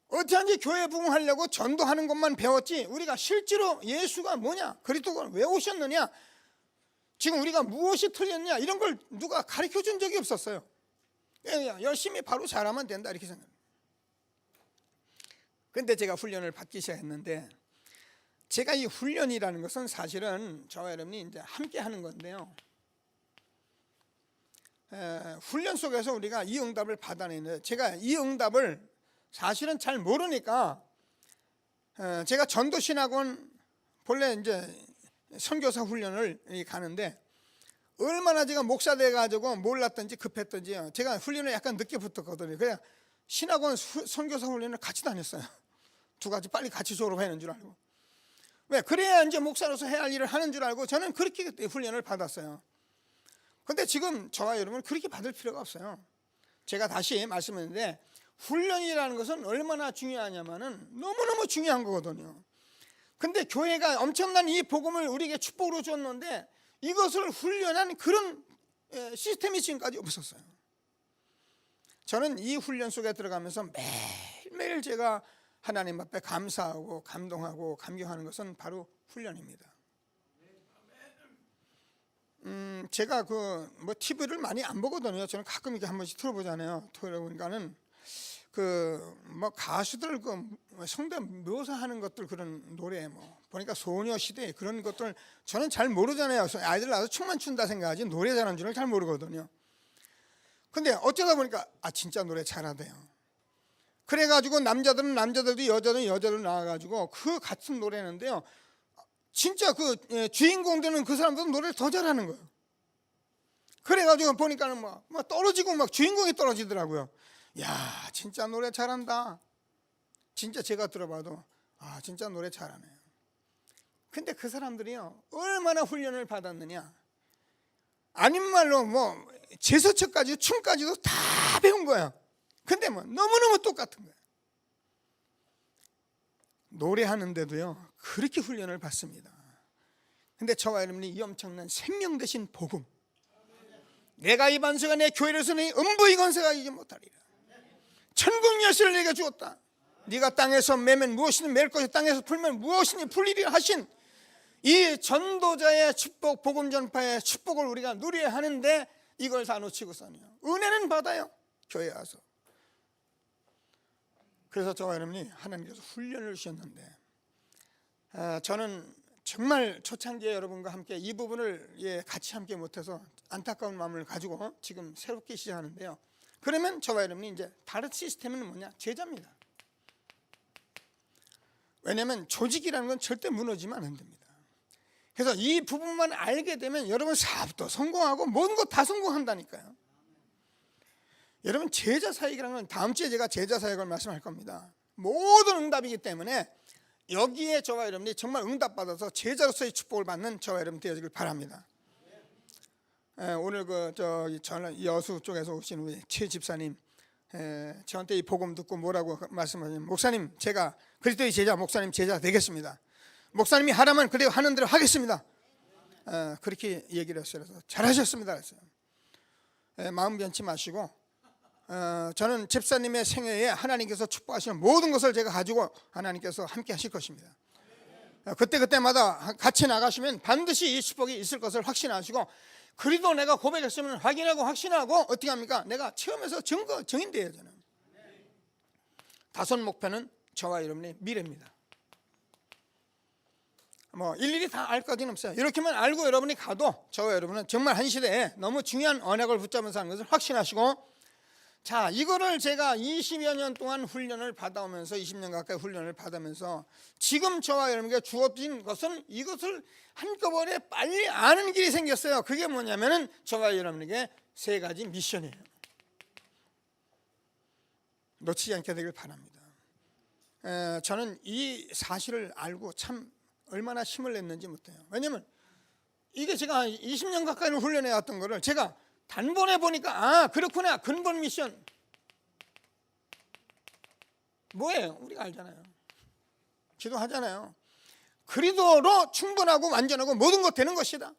어찌한지 교회 부흥하려고 전도하는 것만 배웠지 우리가 실제로 예수가 뭐냐, 그리스도가 왜 오셨느냐, 지금 우리가 무엇이 틀렸냐 이런 걸 누가 가르쳐 준 적이 없었어요. 그냥 열심히 바로 잘하면 된다 이렇게 생각해요. 그런데 제가 훈련을 받기 시작했는데 제가 이 훈련이라는 것은 사실은 저와 여러분이 이제 함께 하는 건데요. 훈련 속에서 우리가 이 응답을 받아내는데 제가 이 응답을 사실은 잘 모르니까 제가 전도신학원 본래 이제 선교사 훈련을 가는데 얼마나 제가 목사 돼가지고 몰랐던지 급했던지 제가 훈련을 약간 늦게 붙었거든요. 그냥 신학원 선교사 훈련을 같이 다녔어요. 2가지 빨리 같이 졸업하는 줄 알고. 왜? 그래야 이제 목사로서 해야 할 일을 하는 줄 알고 저는 그렇게 훈련을 받았어요. 그런데 지금 저와 여러분은 그렇게 받을 필요가 없어요. 제가 다시 말씀드렸는데 훈련이라는 것은 얼마나 중요하냐면은 너무너무 중요한 거거든요. 근데 교회가 엄청난 이 복음을 우리에게 축복으로 줬는데 이것을 훈련한 그런 시스템이 지금까지 없었어요. 저는 이 훈련 속에 들어가면서 매일매일 제가 하나님 앞에 감사하고 감동하고 감격하는 것은 바로 훈련입니다. 제가 TV를 많이 안 보거든요. 저는 가끔 이렇게 한 번씩 틀어보잖아요. 틀어보니까는 가수들 성대 묘사하는 것들 그런 노래 보니까 소녀시대 그런 것들 저는 잘 모르잖아요. 아이들 나와서 춤만 춘다 생각하지 노래 잘하는 줄은 잘 모르거든요. 근데 어쩌다 보니까 진짜 노래 잘하대요. 그래가지고 남자들은 남자들도 여자들은 여자들 나와가지고 그 같은 노래는데요. 진짜 주인공들은 그 사람들은 노래를 더 잘하는 거예요. 그래가지고 보니까는 떨어지고 주인공이 떨어지더라고요. 야, 진짜 노래 잘한다. 진짜 제가 들어봐도 진짜 노래 잘하네요. 근데 그 사람들이요 얼마나 훈련을 받았느냐. 아닌 말로 제스처까지 춤까지도 다 배운 거예요. 근데 너무너무 똑같은 거예요. 노래하는데도요 그렇게 훈련을 받습니다. 근데 저와 여러분이 이 엄청난 생명 되신 복음, 내가 이 반석아 내 교회를 서니 음부의 권세가 이기지 못하리라. 천국 열쇠를 내게 주었다. 네가 땅에서 매면 무엇이니 맬 것이 땅에서 풀면 무엇이니 풀리리라 하신 이 전도자의 축복, 복음 전파의 축복을 우리가 누려야 하는데 이걸 다 놓치고서는요 은혜는 받아요. 교회에 와서. 그래서 저와 여러분이 하나님께서 훈련을 주셨는데 저는 정말 초창기에 여러분과 함께 이 부분을 같이 함께 못해서 안타까운 마음을 가지고 지금 새롭게 시작하는데요. 그러면 저와 여러분이 이제 다른 시스템은 뭐냐? 제자입니다. 왜냐하면 조직이라는 건 절대 무너지면 안 됩니다. 그래서 이 부분만 알게 되면 여러분 사업도 성공하고 모든 것 다 성공한다니까요. 여러분 제자 사역이라는 건 다음 주에 제가 제자 사역을 말씀할 겁니다. 모든 응답이기 때문에 여기에 저와 여러분이 정말 응답받아서 제자로서의 축복을 받는 저와 여러분 되어지길 바랍니다. 오늘 저는 여수 쪽에서 오신 우리 최 집사님 저한테 이 복음 듣고 뭐라고 말씀하시냐면, 목사님 제가 그리스도의 제자, 목사님 제자 되겠습니다. 목사님이 하라면 그대로 하는 대로 하겠습니다. 그렇게 얘기를 했어요. 그래서 잘하셨습니다 그랬어요. 마음 변치 마시고 저는 집사님의 생애에 하나님께서 축복하시는 모든 것을 제가 가지고 하나님께서 함께 하실 것입니다. 그때마다 같이 나가시면 반드시 이 축복이 있을 것을 확신하시고, 그래도 내가 고백했으면 확인하고 확신하고 어떻게 합니까? 내가 체험해서 증인돼요. 저는 다섯 목표는 저와 여러분의 미래입니다. 뭐 일일이 다 알 것은 없어요. 이렇게만 알고 여러분이 가도 저와 여러분은 정말 한 시대에 너무 중요한 언약을 붙잡으면서 하는 것을 확신하시고, 자, 이거를 제가 20여 년 동안 훈련을 받아오면서 20년 가까이 훈련을 받으면서 지금 저와 여러분에게 주어진 것은 이것을 한꺼번에 빨리 아는 길이 생겼어요. 그게 뭐냐면은 저와 여러분에게 세 가지 미션이에요. 놓치지 않게 되길 바랍니다. 저는 이 사실을 알고 참 얼마나 힘을 냈는지 못해요. 왜냐면 이게 제가 20년 가까이 훈련해 왔던 거를 제가 단번에 보니까 그렇구나. 근본 미션 뭐예요? 우리가 알잖아요. 기도하잖아요. 그리도로 충분하고 완전하고 모든 것 되는 것이다.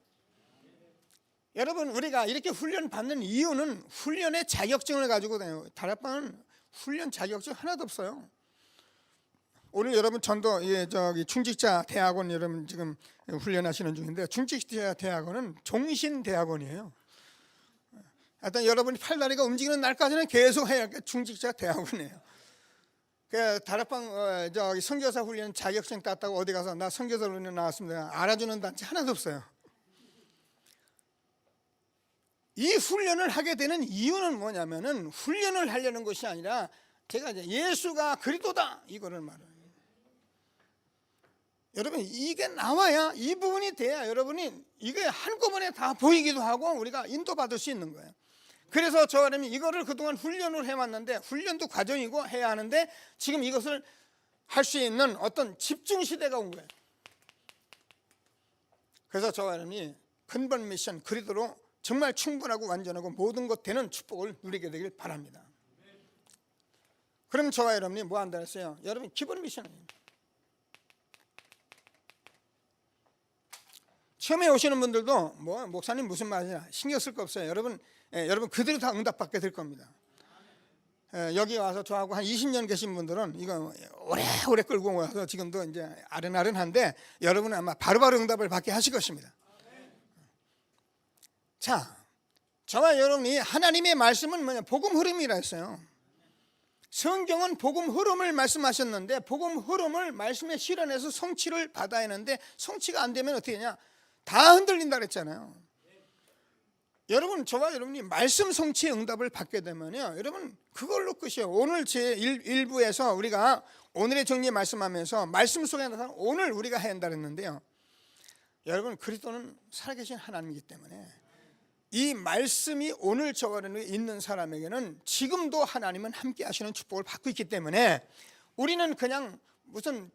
여러분, 우리가 이렇게 훈련 받는 이유는 훈련의 자격증을 가지고 다녀요. 다락방은 훈련 자격증 하나도 없어요. 오늘 여러분 전도 충직자 대학원 여러분 지금 훈련하시는 중인데, 충직자 대학원은 종신대학원이에요. 하여튼 여러분이 팔다리가 움직이는 날까지는 계속 해야 할 게 충직자 대학원이에요. 그 다락방 선교사 훈련 자격증 땄다고 어디 가서 나 선교사 훈련 나왔습니다 알아주는 단체 하나도 없어요. 이 훈련을 하게 되는 이유는 뭐냐면은 훈련을 하려는 것이 아니라 제가 이제 예수가 그리스도다 이거를 말해요. 여러분, 이게 나와야, 이 부분이 돼야 여러분이 이게 한꺼번에 다 보이기도 하고 우리가 인도받을 수 있는 거예요. 그래서 저 사람이 이거를 그동안 훈련을 해왔는데, 훈련도 과정이고 해야 하는데 지금 이것을 할 수 있는 어떤 집중 시대가 온 거예요. 그래서 저 사람이 근본 미션 그리도로 정말 충분하고 완전하고 모든 것 되는 축복을 누리게 되길 바랍니다. 그럼 저와 여러분이 뭐 한다 했어요? 여러분 기본 미션이에요. 처음에 오시는 분들도 뭐 목사님 무슨 말이냐 신경 쓸 거 없어요. 여러분 그대로 다 응답받게 될 겁니다. 여기 와서 저하고 한 20년 계신 분들은 이거 오래 끌고 와서 지금도 이제 아른아른한데 여러분은 아마 바로바로 응답을 받게 하실 것입니다. 자, 저와 여러분이 하나님의 말씀은 뭐냐? 복음 흐름이라 했어요. 성경은 복음 흐름을 말씀하셨는데 복음 흐름을 말씀에 실현해서 성취를 받아야 하는데 성취가 안 되면 어떻게 되냐? 다 흔들린다 그랬잖아요. 여러분, 저와 여러분이 말씀 성취의 응답을 받게 되면요, 여러분 그걸로 끝이에요. 오늘 제 1부에서 우리가 오늘의 정리 말씀하면서 말씀 속에 나타난 오늘 우리가 해야 한다 그랬는데요, 여러분 그리스도는 살아계신 하나님이기 때문에 이 말씀이 오늘 저와 여러분이 있는 사람에게는 지금도 하나님은 함께 하시는 축복을 받고 있기 때문에 우리는 그냥 무슨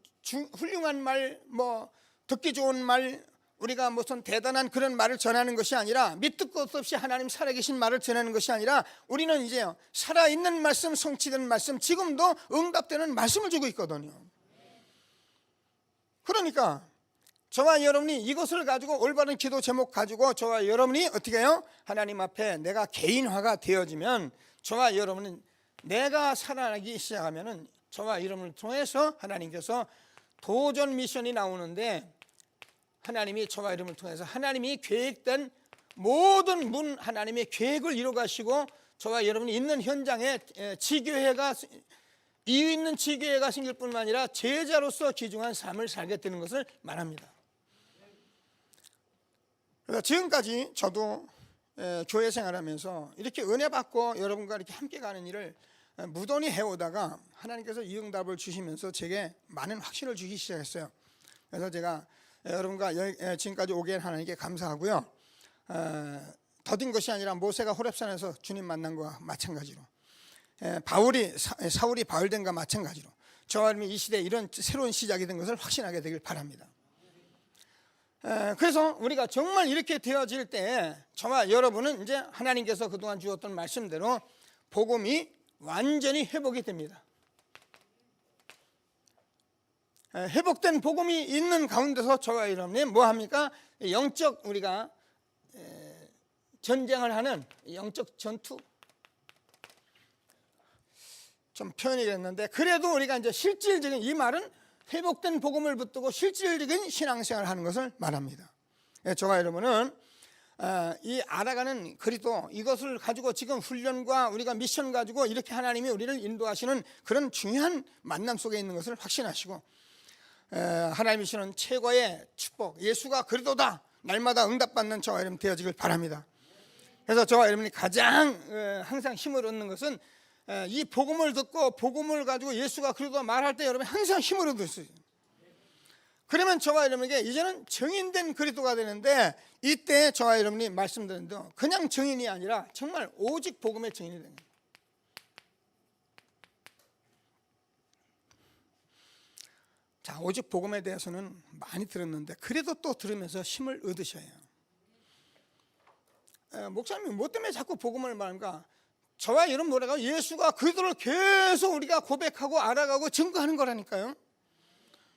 훌륭한 말, 뭐 듣기 좋은 말, 우리가 무슨 대단한 그런 말을 전하는 것이 아니라 밑도 끝도 없이 하나님 살아계신 말을 전하는 것이 아니라 우리는 이제 살아있는 말씀, 성취되는 말씀, 지금도 응답되는 말씀을 주고 있거든요. 그러니까 저와 여러분이 이것을 가지고 올바른 기도 제목 가지고 저와 여러분이 어떻게 해요? 하나님 앞에 내가 개인화가 되어지면 저와 여러분은 내가 살아나기 시작하면은 저와 여러분을 통해서 하나님께서 도전 미션이 나오는데, 하나님이 저와 여러분을 통해서 하나님이 계획된 모든 문 하나님의 계획을 이루가시고 저와 여러분이 있는 현장에 지교회가 이유 있는 지교회가 생길 뿐만 아니라 제자로서 귀중한 삶을 살게 되는 것을 말합니다. 그래서 지금까지 저도 교회 생활하면서 이렇게 은혜 받고 여러분과 이렇게 함께 가는 일을 무던히 해오다가 하나님께서 이 응답을 주시면서 제게 많은 확신을 주기 시작했어요. 그래서 제가 여러분과 지금까지 오게 한 하나님께 감사하고요. 더딘 것이 아니라 모세가 호렙산에서 주님 만난 것과 마찬가지로, 사울이 바울된 것과 마찬가지로 저와 여러분이 이 시대에 이런 새로운 시작이 된 것을 확신하게 되길 바랍니다. 그래서 우리가 정말 이렇게 되어질 때 저와 여러분은 이제 하나님께서 그동안 주었던 말씀대로 복음이 완전히 회복이 됩니다. 회복된 복음이 있는 가운데서 저와 여러분이 뭐합니까? 영적 우리가 전쟁을 하는 영적 전투, 좀 표현이 됐는데, 그래도 우리가 이제 실질적인, 이 말은 회복된 복음을 붙들고 실질적인 신앙생활을 하는 것을 말합니다. 저와 여러분은 이 알아가는 그리스도, 이것을 가지고 지금 훈련과 우리가 미션 가지고 이렇게 하나님이 우리를 인도하시는 그런 중요한 만남 속에 있는 것을 확신하시고, 하나님이 주시는 최고의 축복, 예수가 그리스도다, 날마다 응답받는 저와 여러분 되어지길 바랍니다. 그래서 저와 여러분이 가장 항상 힘을 얻는 것은 이 복음을 듣고 복음을 가지고 예수가 그리스도다 말할 때 여러분 항상 힘을 얻을 수 있어요. 그러면 저와 여러분에게 이제는 정인된 그리스도가 되는데, 이때 저와 여러분이 말씀드린 대로 그냥 정인이 아니라 정말 오직 복음의 정인이 되는 거예요. 자, 오직 복음에 대해서는 많이 들었는데 그래도 또 들으면서 힘을 얻으셔야 해요. 목사님 뭐 때문에 자꾸 복음을 말합니까? 저와 여러분 뭐라고? 예수가 그리스도를 계속 우리가 고백하고 알아가고 증거하는 거라니까요.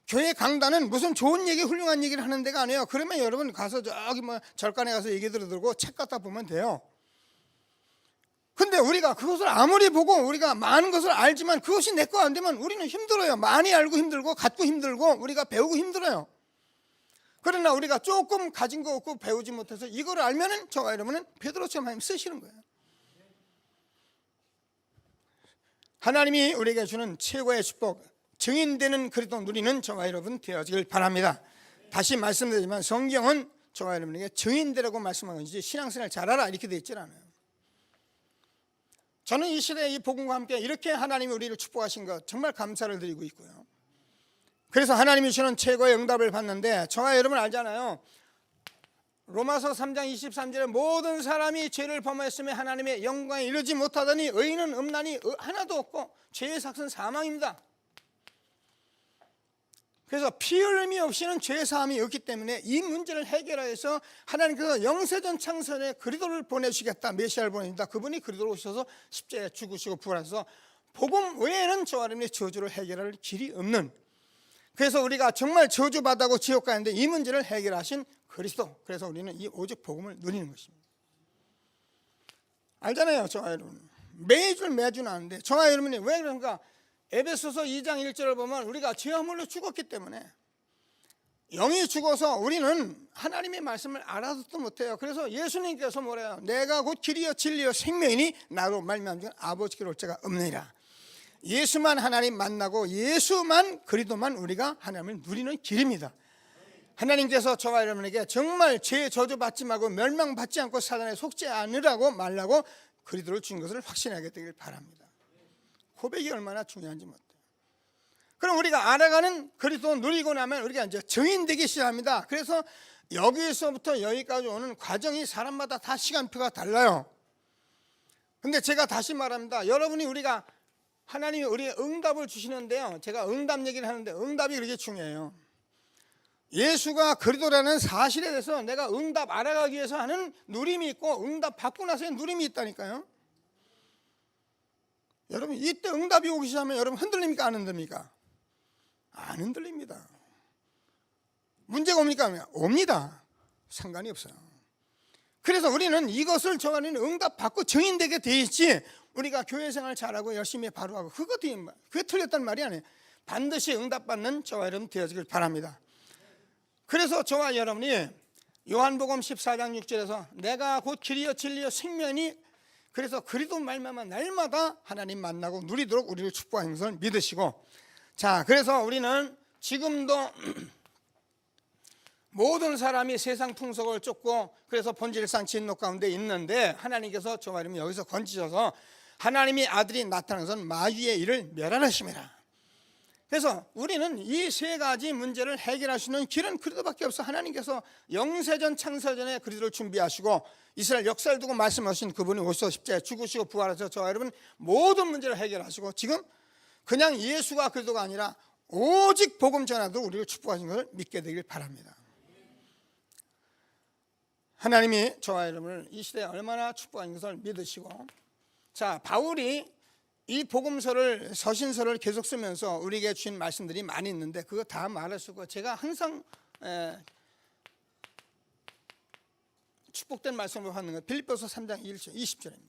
교회 강단은 무슨 좋은 얘기, 훌륭한 얘기를 하는 데가 아니에요. 그러면 여러분 가서 저기 뭐 절간에 가서 얘기 들고 책 갖다 보면 돼요. 근데 우리가 그것을 아무리 보고 우리가 많은 것을 알지만 그것이 내 거 안 되면 우리는 힘들어요. 많이 알고 힘들고 갖고 힘들고 우리가 배우고 힘들어요. 그러나 우리가 조금 가진 거 없고 배우지 못해서 이걸 알면은 저와 여러분은 베드로처럼 하나님 쓰시는 거예요. 하나님이 우리에게 주는 최고의 축복, 증인되는 그리스도 누리는 저와 여러분 되어지길 바랍니다. 다시 말씀드리지만 성경은 저와 여러분에게 증인되라고 말씀하는 것이지 신앙생활 잘하라 이렇게 되어 있지 않아요. 저는 이 시대에 이 복음과 함께 이렇게 하나님이 우리를 축복하신 것 정말 감사를 드리고 있고요. 그래서 하나님이 주는 최고의 응답을 받는데, 저와 여러분 알잖아요. 로마서 3장 23절에 모든 사람이 죄를 범하였으며 하나님의 영광에 이르지 못하더니 의인은 없나니 하나도 없고 죄의 삭은 사망입니다. 그래서 피 흘림이 없이는 죄 사함이 없기 때문에 이 문제를 해결하여서 하나님께서 영세전 창세전에 그리스도를 보내주시겠다, 메시아를 보내준다. 그분이 그리스도로 오셔서 십자가에 죽으시고 부활하셔서 복음 외에는 저와 여러분의 저주를 해결할 길이 없는, 그래서 우리가 정말 저주받아고 지옥 가는데 이 문제를 해결하신 그리스도, 그래서 우리는 이 오직 복음을 누리는 것입니다. 알잖아요. 저와 여러분 매주는 아는데 저와 여러분이 왜 그런가? 에베소서 2장 1절을 보면 우리가 죄화물로 죽었기 때문에, 영이 죽어서 우리는 하나님의 말씀을 알아듣도 못해요. 그래서 예수님께서 뭐래요? 내가 곧 길이요 진리요 생명이니 나로 말미암아 아버지께로 올 자가 없느니라. 예수만 하나님 만나고 예수만 그리스도만 우리가 하나님을 누리는 길입니다. 하나님께서 저와 여러분에게 정말 죄 저주받지 말고 멸망받지 않고 사단에 속지 않으라고 말라고 그리스도를 준 것을 확신하게 되길 바랍니다. 고백이 얼마나 중요한지 못해요. 그럼 우리가 알아가는 그리스도 누리고 나면 우리가 이제 증인되기 시작합니다. 그래서 여기서부터 여기까지 오는 과정이 사람마다 다 시간표가 달라요. 근데 제가 다시 말합니다. 여러분이 우리가 하나님이 우리의 응답을 주시는데요, 제가 응답 얘기를 하는데 응답이 그렇게 중요해요. 예수가 그리스도라는 사실에 대해서 내가 응답 알아가기 위해서 하는 누림이 있고 응답 받고 나서의 누림이 있다니까요. 여러분 이때 응답이 오기 시작하면 여러분 흔들립니까 안 흔들립니까? 안 흔들립니다. 문제가 옵니까? 옵니다. 상관이 없어요. 그래서 우리는 이것을 저가는 응답 받고 증인되게 돼 있지, 우리가 교회 생활 잘하고 열심히 바로하고 그게 틀렸단 말이 아니에요. 반드시 응답받는 저와 여러분 되어지길 바랍니다. 그래서 저와 여러분이 요한복음 14장 6절에서 내가 곧 길이요 진리요 생명이, 그래서 그리스도 말미암아 날마다 하나님 만나고 누리도록 우리를 축복하는 것을 믿으시고, 자 그래서 우리는 지금도 모든 사람이 세상 풍속을 쫓고 그래서 본질상 진노 가운데 있는데 하나님께서 저와 여러분 여기서 건지셔서 하나님의 아들이 나타나서는 마귀의 일을 멸하심이라. 그래서 우리는 이 세 가지 문제를 해결할 수 있는 길은 그리스도밖에 없어. 하나님께서 영세전 창세전에 그리스도를 준비하시고 이스라엘 역사를 두고 말씀하신 그분이 오셔서 십자가에 죽으시고 부활하셔서 저와 여러분 모든 문제를 해결하시고 지금 그냥 예수가 그리스도가 아니라 오직 복음 전하도 우리를 축복하신 것을 믿게 되길 바랍니다. 하나님이 저와 여러분을 이 시대에 얼마나 축복하는 것을 믿으시고, 자, 바울이 이 복음서를 서신서를 계속 쓰면서 우리에게 주신 말씀들이 많이 있는데 그거 다 말할 수 없고 제가 항상 축복된 말씀을 하는 것 빌립보서 3장 20절입니다.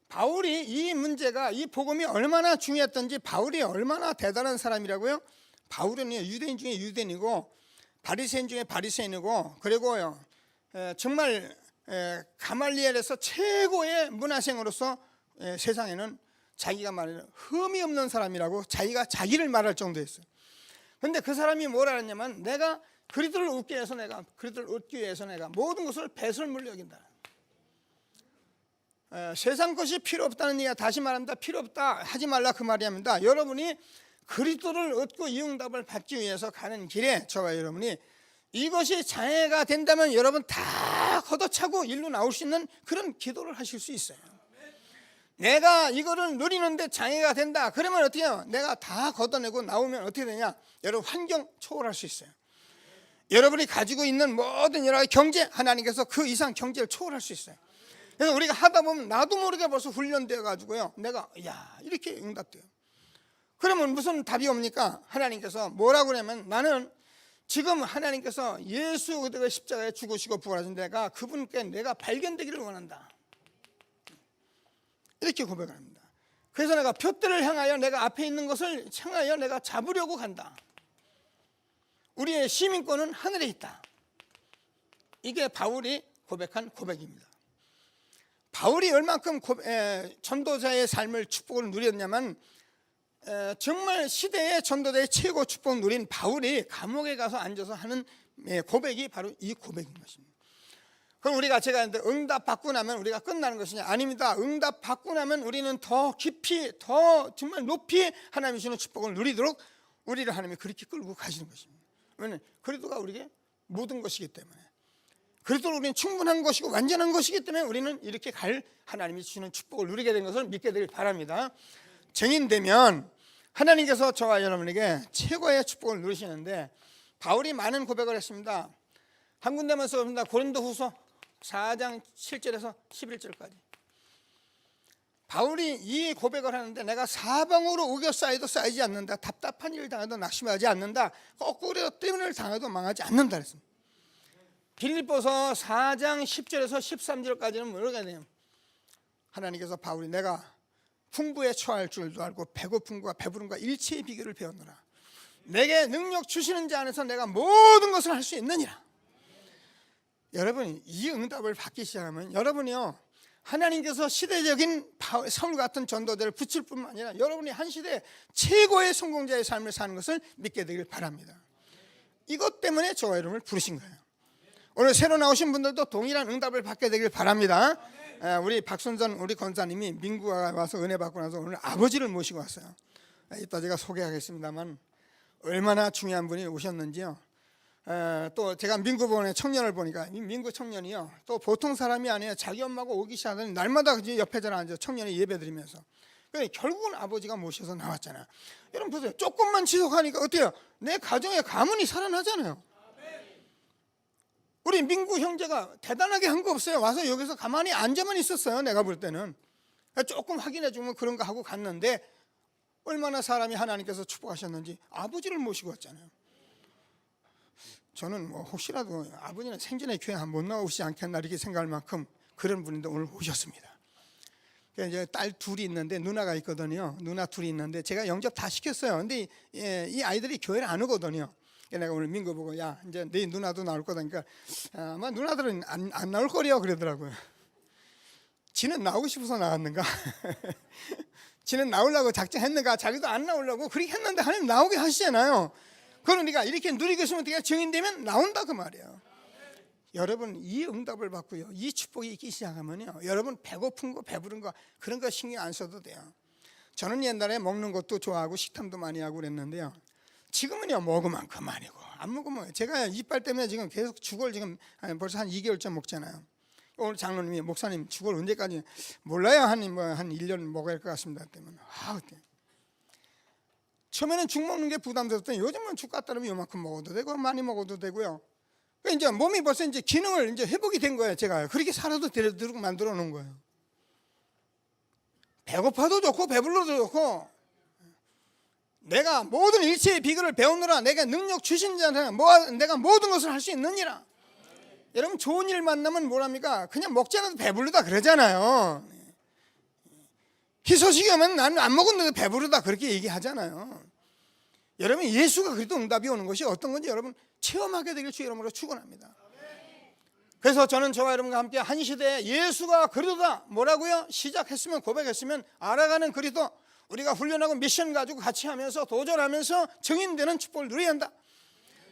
바울이 이 문제가 이 복음이 얼마나 중요했던지 바울이 얼마나 대단한 사람이라고요. 바울은 유대인 중에 유대인이고 바리새인 중에 바리새인이고 그리고요 정말 가말리엘에서 최고의 문화생으로서 세상에는 자기가 말하는 흠이 없는 사람이라고 자기가 자기를 말할 정도였어요. 그런데 그 사람이 뭐라 했냐면 내가 그리스도를 웃기 위해서 내가 모든 것을 배설물로 여긴다. 세상 것이 필요 없다는 얘기가 다시 말합니다. 필요 없다 하지 말라 그 말이 합니다. 여러분이 그리스도를 얻고 이 응답을 받기 위해서 가는 길에 저와 여러분이 이것이 장애가 된다면 여러분 다 걷어차고 일로 나올 수 있는 그런 기도를 하실 수 있어요. 내가 이거를 누리는데 장애가 된다 그러면 어떻게 해요? 내가 다 걷어내고 나오면 어떻게 되냐? 여러분 환경 초월할 수 있어요. 여러분이 가지고 있는 모든 여러 가지 경제 하나님께서 그 이상 경제를 초월할 수 있어요. 그래서 우리가 하다 보면 나도 모르게 벌써 훈련되어 가지고요 내가 이렇게 응답돼요. 그러면 무슨 답이 옵니까? 하나님께서 뭐라고 그러냐면 나는 지금 하나님께서 예수 그리스도의 십자가에 죽으시고 부활하신 내가 그분께 내가 발견되기를 원한다 이렇게 고백을 합니다. 그래서 내가 표대를 향하여 내가 앞에 있는 것을 향하여 내가 잡으려고 간다. 우리의 시민권은 하늘에 있다. 이게 바울이 고백한 고백입니다. 바울이 얼만큼 전도자의 삶을 축복을 누렸냐면 정말 시대의 전도자의 최고 축복을 누린 바울이 감옥에 가서 앉아서 하는 고백이 바로 이 고백인 것입니다. 그럼 우리가 제가 응답 받고 나면 우리가 끝나는 것이냐? 아닙니다. 응답 받고 나면 우리는 더 깊이 더 정말 높이 하나님이 주는 축복을 누리도록 우리를 하나님이 그렇게 끌고 가시는 것입니다. 왜냐하면 그리스도가 우리에게 모든 것이기 때문에 그리스도로 우리는 충분한 것이고 완전한 것이기 때문에 우리는 이렇게 갈 하나님이 주시는 축복을 누리게 된 것을 믿게 되길 바랍니다. 증인되면 하나님께서 저와 여러분에게 최고의 축복을 누리시는데 바울이 많은 고백을 했습니다. 한 군데만 써봅니다. 고린도후서 4장 7절에서 11절까지. 바울이 이 고백을 하는데 내가 사방으로 우겨 쌓여도 쌓이지 않는다. 답답한 일을 당해도 낙심하지 않는다. 거꾸로 때문을 당해도 망하지 않는다 그랬습니다. 빌립보서 4장 10절에서 13절까지는 뭐라고 해야 돼요? 하나님께서 바울이 내가 풍부에 처할 줄도 알고 배고픔과 배부름과 일체의 비결을 배웠노라. 내게 능력 주시는 자 안에서 내가 모든 것을 할 수 있느니라. 여러분 이 응답을 받기 시작하면 여러분이요 하나님께서 시대적인 서울 같은 전도자를 붙일 뿐만 아니라 여러분이 한 시대 최고의 성공자의 삶을 사는 것을 믿게 되길 바랍니다. 이것 때문에 저와 여러분을 부르신 거예요. 오늘 새로 나오신 분들도 동일한 응답을 받게 되길 바랍니다. 우리 박순전 우리 권사님이 민구가 와서 은혜 받고 나서 오늘 아버지를 모시고 왔어요. 이따 제가 소개하겠습니다만 얼마나 중요한 분이 오셨는지요. 또 제가 민구본의 청년을 보니까 이 민구 청년이요 또 보통 사람이 아니에요. 자기 엄마가 오기 시작하더니 날마다 옆에 잘 앉아 청년이 예배드리면서 결국은 아버지가 모셔서 나왔잖아요. 여러분 보세요. 조금만 지속하니까 어때요? 내 가정의 가문이 살아나잖아요. 우리 민구 형제가 대단하게 한 거 없어요. 와서 여기서 가만히 앉아만 있었어요. 내가 볼 때는 조금 확인해 주면 그런 거 하고 갔는데 얼마나 사람이 하나님께서 축복하셨는지 아버지를 모시고 왔잖아요. 저는 뭐 혹시라도 아버지는 생전에 교회 못 나오시지 않겠나 이렇게 생각할 만큼 그런 분인데 오늘 오셨습니다. 이제 딸 둘이 있는데 누나가 있거든요. 누나 둘이 있는데 제가 영접 다 시켰어요. 근데 이 아이들이 교회를 안 오거든요. 내가 오늘 민구 보고 야 이제 네 누나도 나올 거다. 그러니까 아마 누나들은 안 나올 거래요 그러더라고요. 지는 나오고 싶어서 나왔는가? 지는 나오려고 작정했는가? 자기도 안 나오려고 그렇게 했는데 하나님 나오게 하시잖아요. 그러니까 이렇게 누리고 있으면 어떻게 증인되면 나온다 그 말이에요. 여러분 이 응답을 받고요, 이 축복이 있기 시작하면요, 여러분 배고픈 거 배부른 거 그런 거 신경 안 써도 돼요. 저는 옛날에 먹는 것도 좋아하고 식탐도 많이 하고 그랬는데요, 지금은요 먹으면 그만이고 안 먹으면, 제가 이빨 때문에 지금 계속 죽을 지금 벌써 한 2개월째 먹잖아요. 오늘 장로님이 목사님 죽을 언제까지 몰라요, 한 1년 먹어야 할 것 같습니다 때문에. 처음에는 죽 먹는 게 부담스럽더니 요즘은 죽 갖다 놓으면 요만큼 먹어도 되고 많이 먹어도 되고요. 이제 몸이 벌써 이제 기능을 이제 회복이 된 거예요. 제가 그렇게 살아도 되도록 만들어 놓은 거예요. 배고파도 좋고 배불러도 좋고, 내가 모든 일체의 비결을 배우느라 내가 능력 주신 자는 내가 모든 것을 할 수 있느니라. 여러분 좋은 일 만나면 뭐랍니까? 그냥 먹지 않아도 배부르다 그러잖아요. 희소식이 오면 나는 안 먹었는데 배부르다 그렇게 얘기하잖아요. 여러분 예수가 그래도 응답이 오는 것이 어떤 건지 여러분 체험하게 되길 주 이름으로 축원합니다. 그래서 저는 저와 여러분과 함께 한 시대에 예수가 그리스도다 뭐라고요? 시작했으면 고백했으면 알아가는 그리스도, 우리가 훈련하고 미션 가지고 같이 하면서 도전하면서 증인되는 축복을 누려야 한다.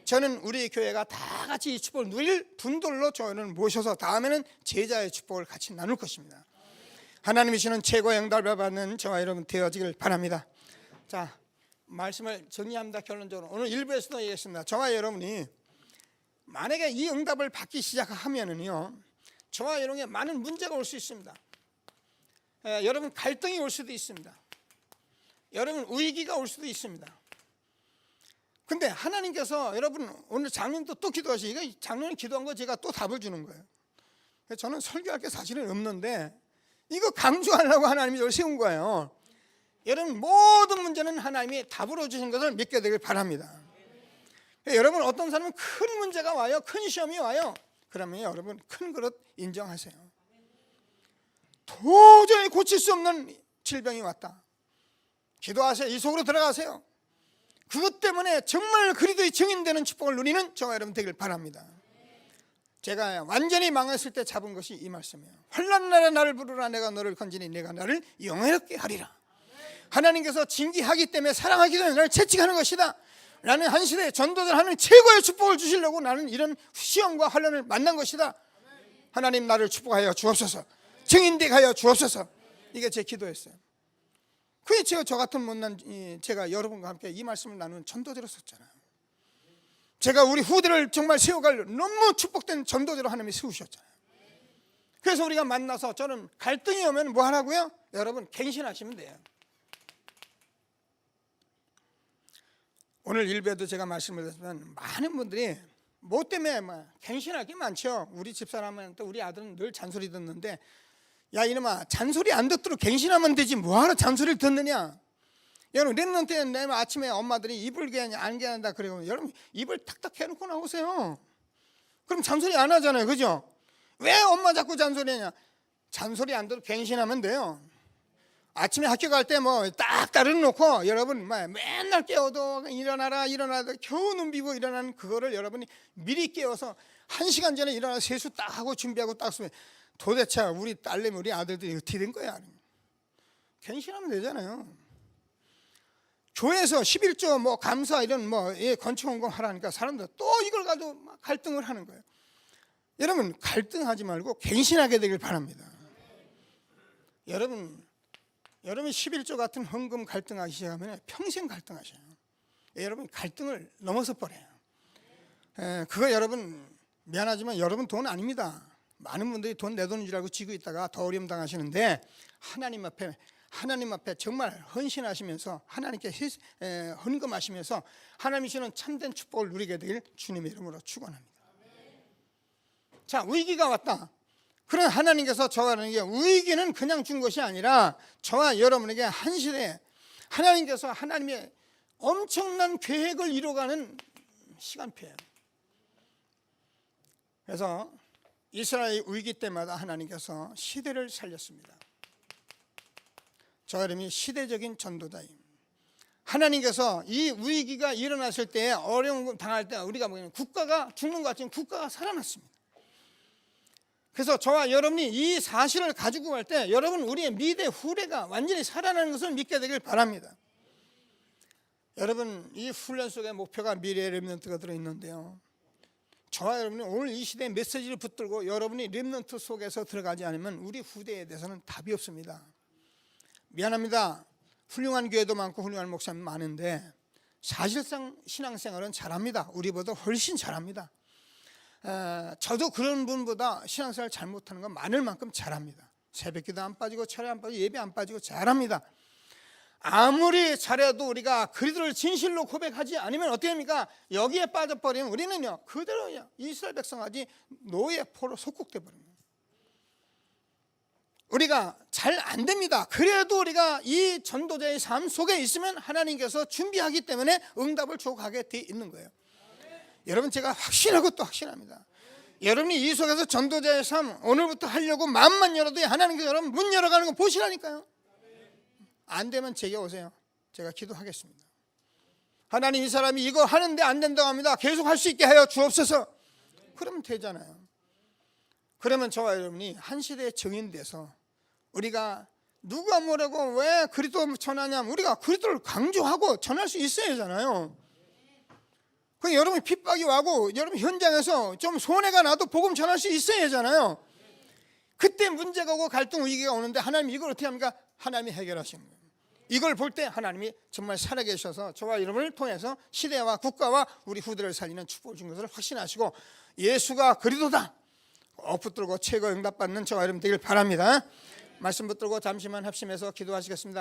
저는 우리 교회가 다 같이 이 축복을 누릴 분들로 저희는 모셔서 다음에는 제자의 축복을 같이 나눌 것입니다. 하나님이 주시는 최고의 응답을 받는 저와 여러분 되어지길 바랍니다. 자, 말씀을 정리합니다. 결론적으로 오늘 1부에서도 얘기했습니다. 저와 여러분이 만약에 이 응답을 받기 시작하면은요, 저와 여러분에게 많은 문제가 올 수 있습니다. 여러분 갈등이 올 수도 있습니다. 여러분 위기가 올 수도 있습니다. 근데 하나님께서 여러분 오늘 장로님도 또 기도하시니까 장로님 기도한 거 제가 또 답을 주는 거예요. 저는 설교할 게 사실은 없는데 이거 강조하려고 하나님이 이걸 세운 거예요. 여러분 모든 문제는 하나님이 답으로 주신 것을 믿게 되길 바랍니다. 여러분 어떤 사람은 큰 문제가 와요, 큰 시험이 와요. 그러면 여러분 큰 그릇 인정하세요. 도저히 고칠 수 없는 질병이 왔다, 기도하세요. 이 속으로 들어가세요. 그것 때문에 정말 그리스도의 증인되는 축복을 누리는 저와 여러분 되길 바랍니다. 제가 완전히 망했을 때 잡은 것이 이 말씀이에요. 환난 날에 나를 부르라, 내가 너를 건지니 내가 나를 영화롭게 하리라. 하나님께서 징계하기 때문에 사랑하기 때문에 나를 채찍하는 것이다 라는 한 시대에 전도들 하는 최고의 축복을 주시려고 나는 이런 시험과 환난을 만난 것이다. 하나님 나를 축복하여 주옵소서, 증인되게 하여 주옵소서. 이게 제 기도였어요. 그게 제가 저 같은 못난 제가 여러분과 함께 이 말씀을 나누는 전도자로 썼잖아요. 제가 우리 후대를 정말 세워갈 너무 축복된 전도자로 하나님이 세우셨잖아요. 그래서 우리가 만나서 저는 갈등이 오면 뭐 하라고요? 여러분 갱신하시면 돼요. 오늘 일부에도 제가 말씀을 드렸지만 많은 분들이 뭐 때문에 갱신할 게 많죠. 우리 집사람은 또 우리 아들은 늘 잔소리 듣는데, 야 이놈아 잔소리 안 듣도록 갱신하면 되지 뭐하러 잔소리를 듣느냐. 여러분 랩런트 때 아침에 엄마들이 입을 개냐 안 개한다 그러고 여러분 입을 탁탁 해놓고 나오세요. 그럼 잔소리 안 하잖아요, 그죠? 왜 엄마 자꾸 잔소리하냐? 잔소리 안 듣도록 갱신하면 돼요. 아침에 학교 갈 때 뭐 딱 따르 놓고 여러분 맨날 깨워도 일어나라 겨우 눈 비고 일어나는 그거를 여러분이 미리 깨워서 1시간 전에 일어나서 세수 딱 하고 준비하고 딱 쓰면 도대체 우리 딸내미 우리 아들들이 어떻게 된 거야? 갱신하면 되잖아요. 교회에서 11조 뭐 감사 이런 건축원금 하라니까 사람들 또 이걸 가지고 갈등을 하는 거예요. 여러분 갈등하지 말고 갱신하게 되길 바랍니다. 여러분 11조 같은 헌금 갈등하기 시작하면 평생 갈등하셔요. 여러분 갈등을 넘어서 버려요. 그거 여러분 미안하지만 여러분 돈 아닙니다. 많은 분들이 돈 내 돈인 줄 알고 지고 있다가 더 어려움 당하시는데 하나님 앞에 정말 헌신하시면서 하나님께 헌금하시면서 하나님이 주는 참된 축복을 누리게 되길 주님의 이름으로 축원합니다. 자, 위기가 왔다. 그런 하나님께서 저와 여러분에게 위기는 그냥 준 것이 아니라 저와 여러분에게 한 시대에 하나님께서 하나님의 엄청난 계획을 이루어가는 시간표예요. 그래서 이스라엘 위기 때마다 하나님께서 시대를 살렸습니다. 저와 여러분이 시대적인 전도자입니다. 하나님께서 이 위기가 일어났을 때 어려움 당할 때 우리가 국가가 죽는 것 같지만 국가가 살아났습니다. 그래서 저와 여러분이 이 사실을 가지고 갈 때 여러분 우리의 미래 후대가 완전히 살아나는 것을 믿게 되길 바랍니다. 여러분, 이 훈련 속에 목표가 미래의 렘넌트가 들어있는데요, 저와 여러분이 오늘 이 시대의 메시지를 붙들고 여러분이 렘넌트 속에서 들어가지 않으면 우리 후대에 대해서는 답이 없습니다. 미안합니다. 훌륭한 교회도 많고 훌륭한 목사님 많은데 사실상 신앙생활은 잘합니다. 우리보다 훨씬 잘합니다. 저도 그런 분보다 신앙생활 잘못하는 건 많을 만큼 잘합니다. 새벽기도 안 빠지고 철회 안 빠지고 예배 안 빠지고 잘합니다. 아무리 잘해도 우리가 그리스도를 진실로 고백하지 않으면 어떻게 됩니까? 여기에 빠져버리면 우리는요 그대로 이스라엘 백성하지 노예 포로 속국돼 버립니다. 우리가 잘 안 됩니다. 그래도 우리가 이 전도자의 삶 속에 있으면 하나님께서 준비하기 때문에 응답을 줘가게 돼 있는 거예요. 여러분, 제가 확신하고 또 확신합니다. 여러분이 이 속에서 전도자의 삶 오늘부터 하려고 마음만 열어도 하나님께서 여러분 문 열어가는 거 보시라니까요. 안 되면 제게 오세요. 제가 기도하겠습니다. 하나님, 이 사람이 이거 하는데 안 된다고 합니다. 계속 할 수 있게 하여 주옵소서. 그러면 되잖아요. 그러면 저와 여러분이 한 시대의 증인돼서 우리가 누가 뭐라고 왜 그리스도 전하냐면 우리가 그리스도를 강조하고 전할 수 있어야 하잖아요. 그 여러분 핍박이 와고 여러분 현장에서 좀 손해가 나도 복음 전할 수 있어야 하잖아요. 그때 문제가 오고 갈등 위기가 오는데 하나님 이걸 어떻게 합니까? 하나님이 해결하시는 거예요. 이걸 볼 때 하나님이 정말 살아계셔서 저와 여러분을 통해서 시대와 국가와 우리 후대를 살리는 축복을 준 것을 확신하시고 예수가 그리스도다 붙들고 최고 응답받는 저와 여러분 되길 바랍니다. 말씀 붙들고 잠시만 합심해서 기도하시겠습니다.